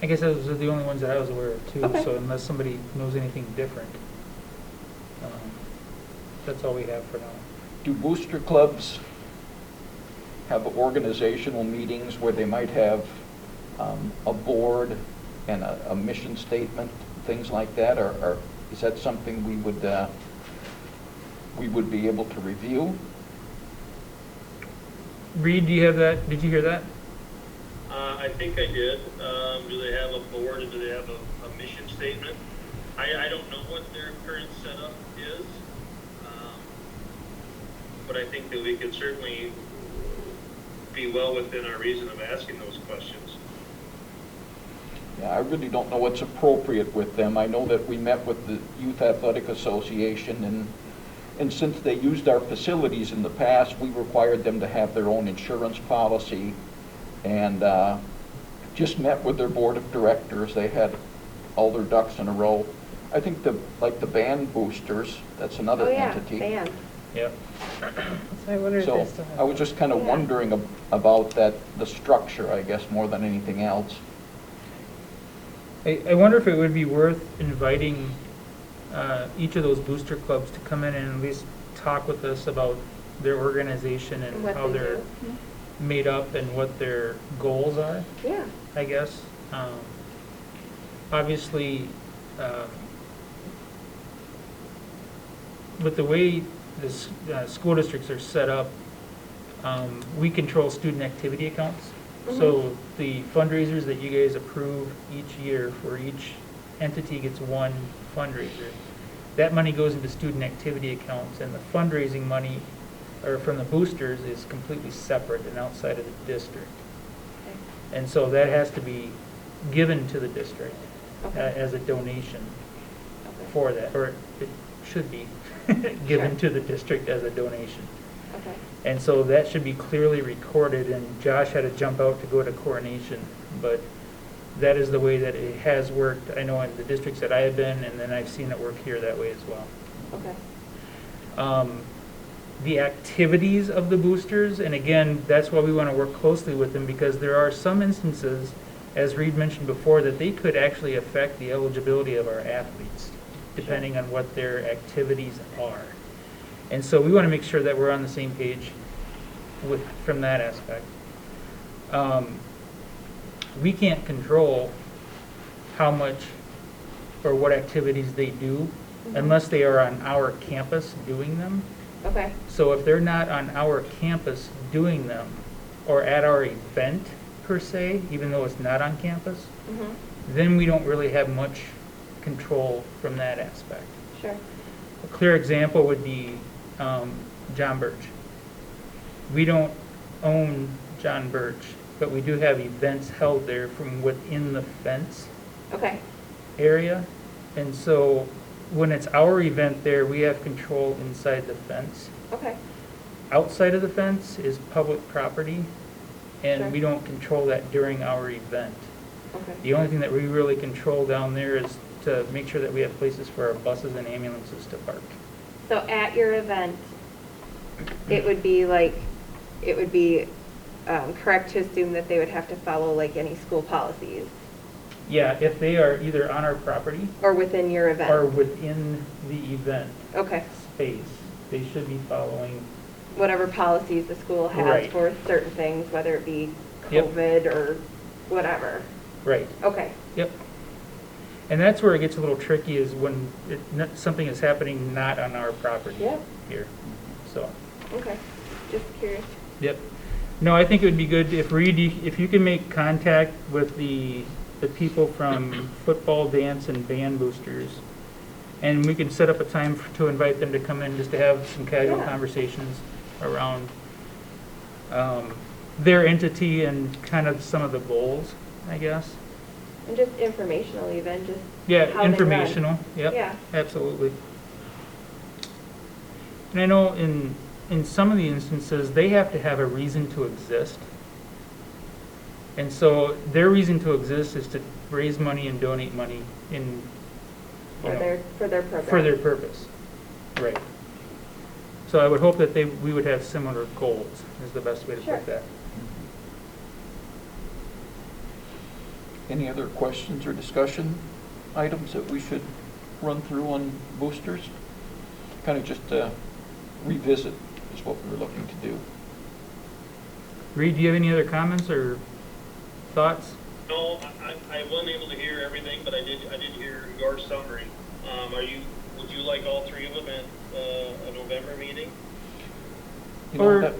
B: I guess those are the only ones that I was aware of too,
C: Okay.
B: so unless somebody knows anything different, that's all we have for now.
A: Do booster clubs have organizational meetings where they might have a board and a mission statement, things like that, or is that something we would be able to review?
B: Reed, do you have that? Did you hear that?
J: I think I did. Do they have a board and do they have a mission statement? I don't know what their current setup is, but I think that we could certainly be well within our reason of asking those questions.
A: Yeah, I really don't know what's appropriate with them. I know that we met with the Youth Athletic Association, and since they used our facilities in the past, we required them to have their own insurance policy, and just met with their board of directors. They had all their ducks in a row. I think like the band boosters, that's another
C: Oh, yeah,
A: entity.
C: band.
B: Yep.
G: So I wonder if
A: So
G: they still have.
A: I was just kind of
C: Yeah.
A: wondering about the structure, I guess, more than anything else.
B: I wonder if it would be worth inviting each of those booster clubs to come in and at least talk with us about their organization and
C: What
B: how
C: they
B: they're
C: do.
B: made up and what their goals are,
C: Yeah.
B: I guess. Obviously, with the way the school districts are set up, we control student activity accounts. So the fundraisers that you guys approve each year, for each entity gets one fundraiser. That money goes into student activity accounts, and the fundraising money, or from the boosters, is completely separate and outside of the district.
C: Okay.
B: And so that has to be given to the district
C: Okay.
B: as a donation
C: Okay.
B: for that, or it should be given
C: Sure.
B: to the district as a donation.
C: Okay.
B: And so that should be clearly recorded, and Josh had to jump out to go to coronation, but that is the way that it has worked. I know in the districts that I have been, and then I've seen it work here that way as well.
C: Okay.
B: The activities of the boosters, and again, that's why we want to work closely with them, because there are some instances, as Reed mentioned before, that they could actually affect the eligibility of our athletes, depending on what their activities are. And so we want to make sure that we're on the same page from that aspect. We can't control how much or what activities they do unless they are on our campus doing them.
C: Okay.
B: So if they're not on our campus doing them, or at our event per se, even though it's not on campus, then we don't really have much control from that aspect.
C: Sure.
B: A clear example would be John Birch. We don't own John Birch, but we do have events held there from within the fence
C: Okay.
B: area. And so when it's our event there, we have control inside the fence.
C: Okay.
B: Outside of the fence is public property, and
C: Sure.
B: we don't control that during our event.
C: Okay.
B: The only thing that we really control down there is to make sure that we have places for our buses and ambulances to park.
C: So at your event, it would be correct to assume that they would have to follow like any school policies
B: Yeah, if they are either on our property
C: or within your event?
B: or within the event
C: Okay.
B: space, they should be following.
C: Whatever policies the school has
B: Right.
C: for certain things, whether it be
B: Yep.
C: COVID or whatever.
B: Right.
C: Okay.
B: Yep. And that's where it gets a little tricky, is when something is happening not on our property
C: Yep.
B: here, so.
C: Okay, just curious.
B: Yep. No, I think it would be good if Reed, if you can make contact with the people from football, dance, and band boosters, and we can set up a time to invite them to come in, just to have some casual
C: Yeah.
B: conversations around their entity and kind of some of the goals, I guess.
C: And just informational even, just
B: Yeah,
C: how they run.
B: informational, yep,
C: Yeah.
B: absolutely. And I know in some of the instances, they have to have a reason to exist. And so their reason to exist is to raise money and donate money in, you know,
C: For their program.
B: for their purpose. Right. So I would hope that we would have similar goals, is the best way to
C: Sure.
B: put that.
A: Any other questions or discussion items that we should run through on boosters? Kind of just revisit is what we were looking to do.
B: Reed, do you have any other comments or thoughts?
J: No, I wasn't able to hear everything, but I did hear your summary. Would you like all three of them at a November meeting?
A: You know,
B: Or-
A: that-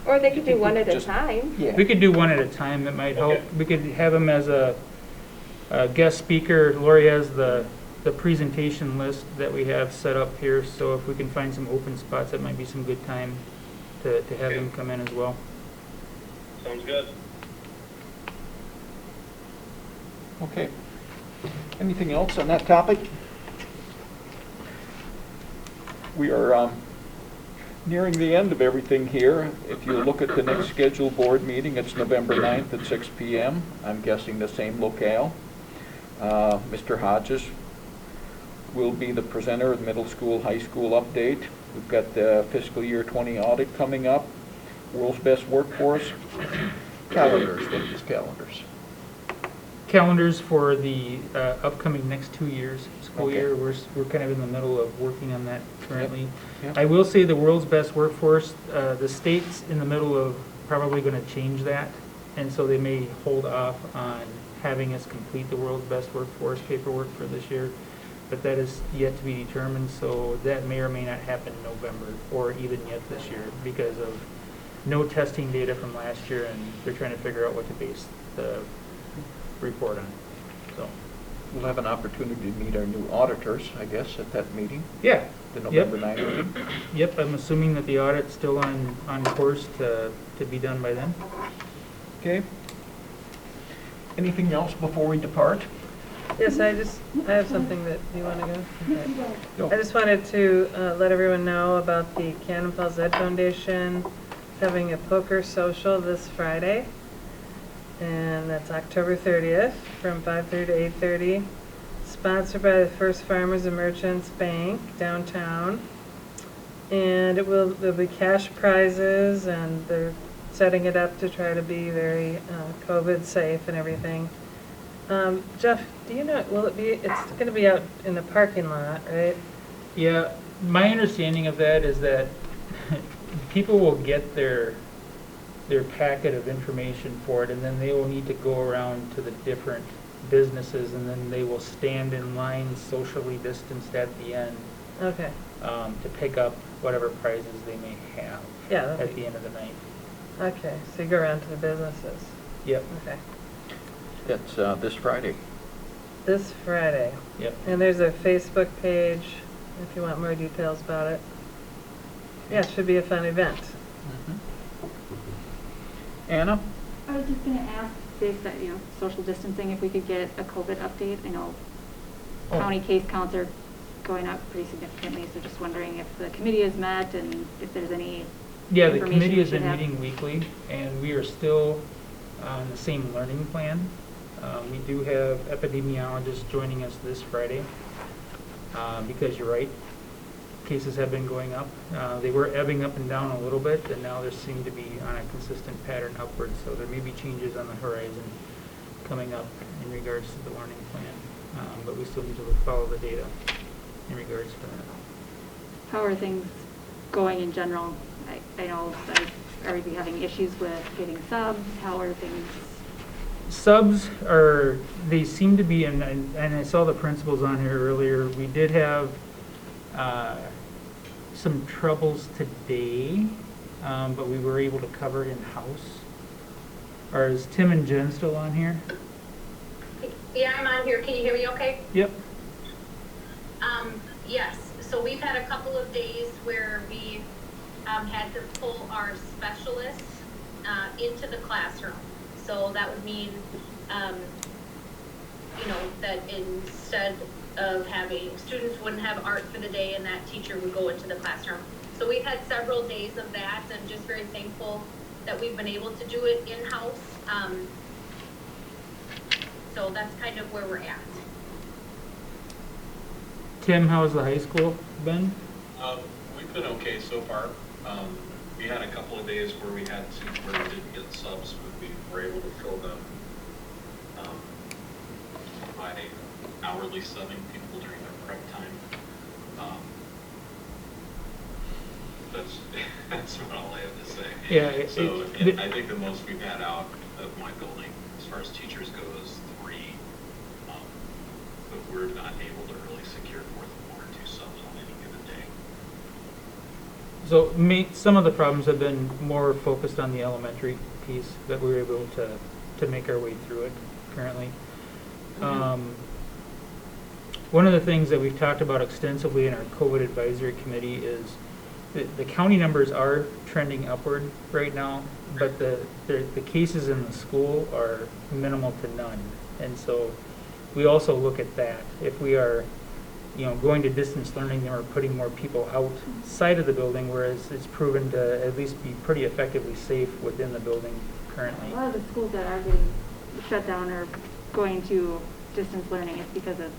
C: Or they could do one at a
A: Just-
C: time.
A: Yeah.
B: We could do one at a time, that might help.
J: Okay.
B: We could have them as a guest speaker. Lori has the presentation list that we have set up here, so if we can find some open spots, that might be some good time to have
J: Okay.
B: them come in as well.
J: Sounds good.
A: Okay. Anything else on that topic? We are nearing the end of everything here. If you look at the next scheduled board meeting, it's November 9th at 6 p.m. I'm guessing the same locale. Mr. Hodges will be the presenter of middle school, high school update. We've got the fiscal year 20 audit coming up, world's best workforce, calendars, what are these calendars?
B: Calendars for the upcoming next 2 years, school
A: Okay.
B: year. We're kind of in the middle of working on that currently.
A: Yep.
B: I will say the world's best workforce, the state's in the middle of probably going to change that, and so they may hold off on having us complete the world's best workforce paperwork for this year, but that is yet to be determined, so that may or may not happen in November, or even yet this year, because of no testing data from last year, and they're trying to figure out what to base the report on, so.
A: We'll have an opportunity to meet our new auditors, I guess, at that meeting,
B: Yeah.
A: the
B: Yep.
A: November 9th meeting.
B: Yep, I'm assuming that the audit's still on course to be done by then.
A: Okay. Anything else before we depart?
G: Yes, I have something that, do you want to go? Okay.
A: Go.
G: I just wanted to let everyone know about the Cannon Falls Ed Foundation having a poker social this Friday. And that's October 30th from 5:30 to 8:30. Sponsored by the First Farmers and Merchants Bank downtown. And there'll be cash prizes, and they're setting it up to try to be very COVID safe and everything. Jeff, do you know, it's going to be out in the parking lot, right?
B: Yeah, my understanding of that is that people will get their packet of information for it, and then they will need to go around to the different businesses, and then they will stand in line socially distanced at the end
G: Okay.
B: to pick up whatever prizes they may have
G: Yeah.
B: at the end of the night.
G: Okay, so you go around to the businesses.
B: Yep,
G: Okay.
A: That's this Friday.
G: This Friday.
B: yep.
G: And there's a Facebook page if you want more details about it. Yeah, it should be a fun event.
A: Anna?
D: I was just gonna ask, based on, social distancing, if we could get a COVID update. I know county case counts are going up pretty significantly, so just wondering if the committee has met and if there's any
B: Yeah, the
D: information
B: committee
D: we
B: has
D: should
B: been
D: have.
B: meeting weekly, and we are still on the same learning plan. We do have epidemiologists joining us this Friday, because you're right, cases have been going up. They were ebbing up and down a little bit, and now they seem to be on a consistent pattern upward, so there may be changes on the horizon coming up in regards to the learning plan, but we still need to follow the data in regards to that.
D: How are things going in general? I know, are we having issues with getting subs? How are things
B: Subs are, they seem to be, and I saw the principals on here earlier, we did have some troubles today, but we were able to cover in-house. Or is Tim and Jen still on here?
K: Yeah, I'm on here. Can you hear me okay?
B: Yep.
K: Yes, so we've had a couple of days where we had to pull our specialists into the classroom. So that would mean, that instead of having, students wouldn't have art for the day and that teacher would go into the classroom. So we've had several days of that. I'm just very thankful that we've been able to do it in-house. So that's kind of where we're at.
B: Tim, how's the high school been?
L: We've been okay so far. We had a couple of days where we didn't get subs, but we were able to fill them by hourly subbing people during their prep time. That's about all I have to say.
B: Yeah.
L: So I think the most we've had out of my building, as far as teachers go, is 3. But we're not able to really secure more than 1 or 2 subs on any given day.
B: So some of the problems have been more focused on the elementary piece that we were able to make our way through it currently. One of the things that we've talked about extensively in our COVID advisory committee is the county numbers are trending upward right now, but the cases in the school are minimal to none. And so we also look at that. If we are going to distance learning, then we're putting more people outside of the building, whereas it's proven to at least be pretty effectively safe within the building currently.
D: A lot of the schools that are getting shut down or going to distance learning is because of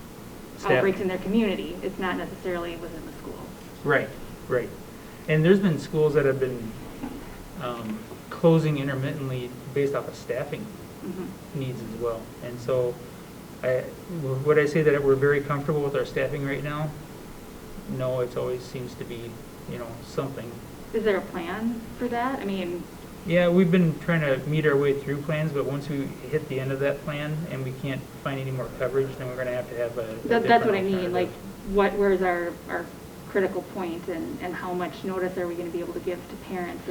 B: Staff.
D: outbreaks in their community. It's not necessarily within the school.
B: Right. And there's been schools that have been closing intermittently based off of staffing needs as well. And so would I say that we're very comfortable with our staffing right now? No, it always seems to be, something.
D: Is there a plan for that? I mean,
B: yeah, we've been trying to meet our way through plans, but once we hit the end of that plan and we can't find any more coverage, then we're going to have a
D: that's what I mean.
B: alternative.
D: Like, where's our critical point, and how much notice are we going to be able to give to parents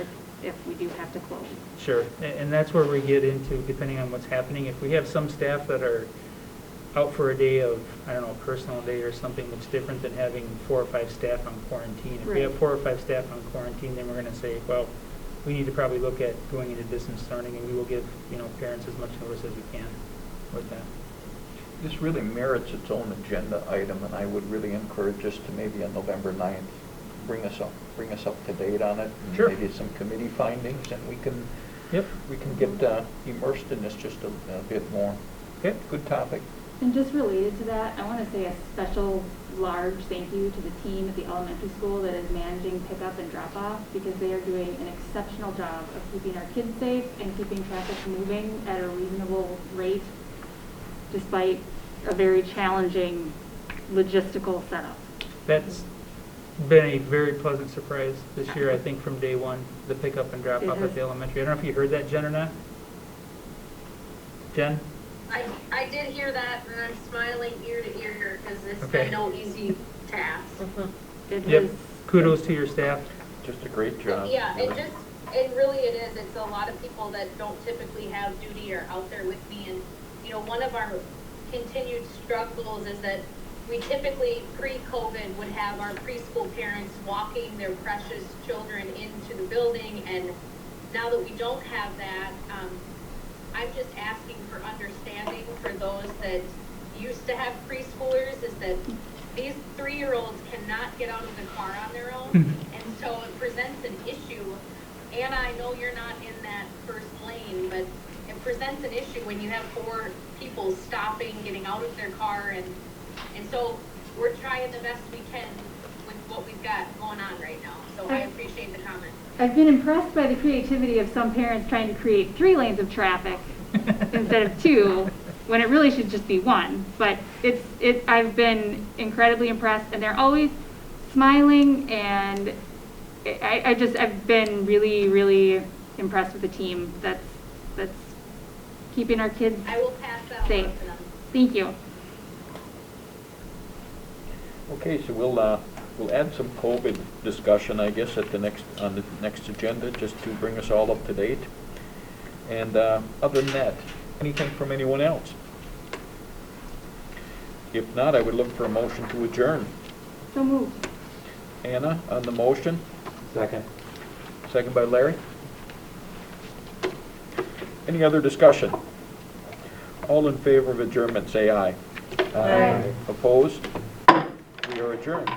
D: if we do have to close?
B: Sure, and that's where we get into, depending on what's happening. If we have some staff that are out for a day of, a personal day or something that's different than having 4 or 5 staff on quarantine. If we have 4 or 5 staff on quarantine, then we're going to say, well, we need to probably look at going into distance learning, and we will give, parents as much notice as we can with that.
A: This really merits its own agenda item, and I would really encourage us to maybe on November 9th, bring us up to date on it.
B: Sure.
A: Maybe some committee findings, and we can get immersed in this just a bit more. Okay, good topic.
D: And just related to that, I want to say a special large thank you to the team at the elementary school that is managing pickup and drop off, because they are doing an exceptional job of keeping our kids safe and keeping traffic moving at a reasonable rate, despite a very challenging logistical setup.
B: That's been a very pleasant surprise this year, I think, from day one, the pickup and drop off at the elementary. I don't know if you heard that, Jen, or not? Jen?
K: I did hear that, and I'm smiling ear to ear because it's
B: Okay.
K: been no easy task.
B: Yep. Kudos to your staff.
A: Just a great job.
K: Yeah, and really it is. It's a lot of people that don't typically have duty are out there with me, and one of our continued struggles is that we typically pre-COVID would have our preschool parents walking their precious children into the building, and now that we don't have that, I'm just asking for understanding for those that used to have preschoolers, is that these 3-year-olds cannot get out of the car on their own, and so it presents an issue. Anna, I know you're not in that first lane, but it presents an issue when you have 4 people stopping, getting out of their car, and so we're trying the best we can with what we've got going on right now. So I appreciate the comment.
D: I've been impressed by the creativity of some parents trying to create 3 lanes of traffic instead of 2, when it really should just be 1. But I've been incredibly impressed, and they're always smiling, and I've been really, really impressed with the team that's keeping our kids
K: I will pass that
D: safe.
K: on to them.
D: Thank you.
A: Okay, so we'll add some COVID discussion, I guess, at on the next agenda, just to bring us all up to date. And other than that, anything from anyone else? If not, I would look for a motion to adjourn.
D: So moved.
A: Anna, on the motion,
H: Second.
A: second by Larry. Any other discussion? All in favor of adjournment, say aye.
G: Aye.
A: Opposed? We are adjourned.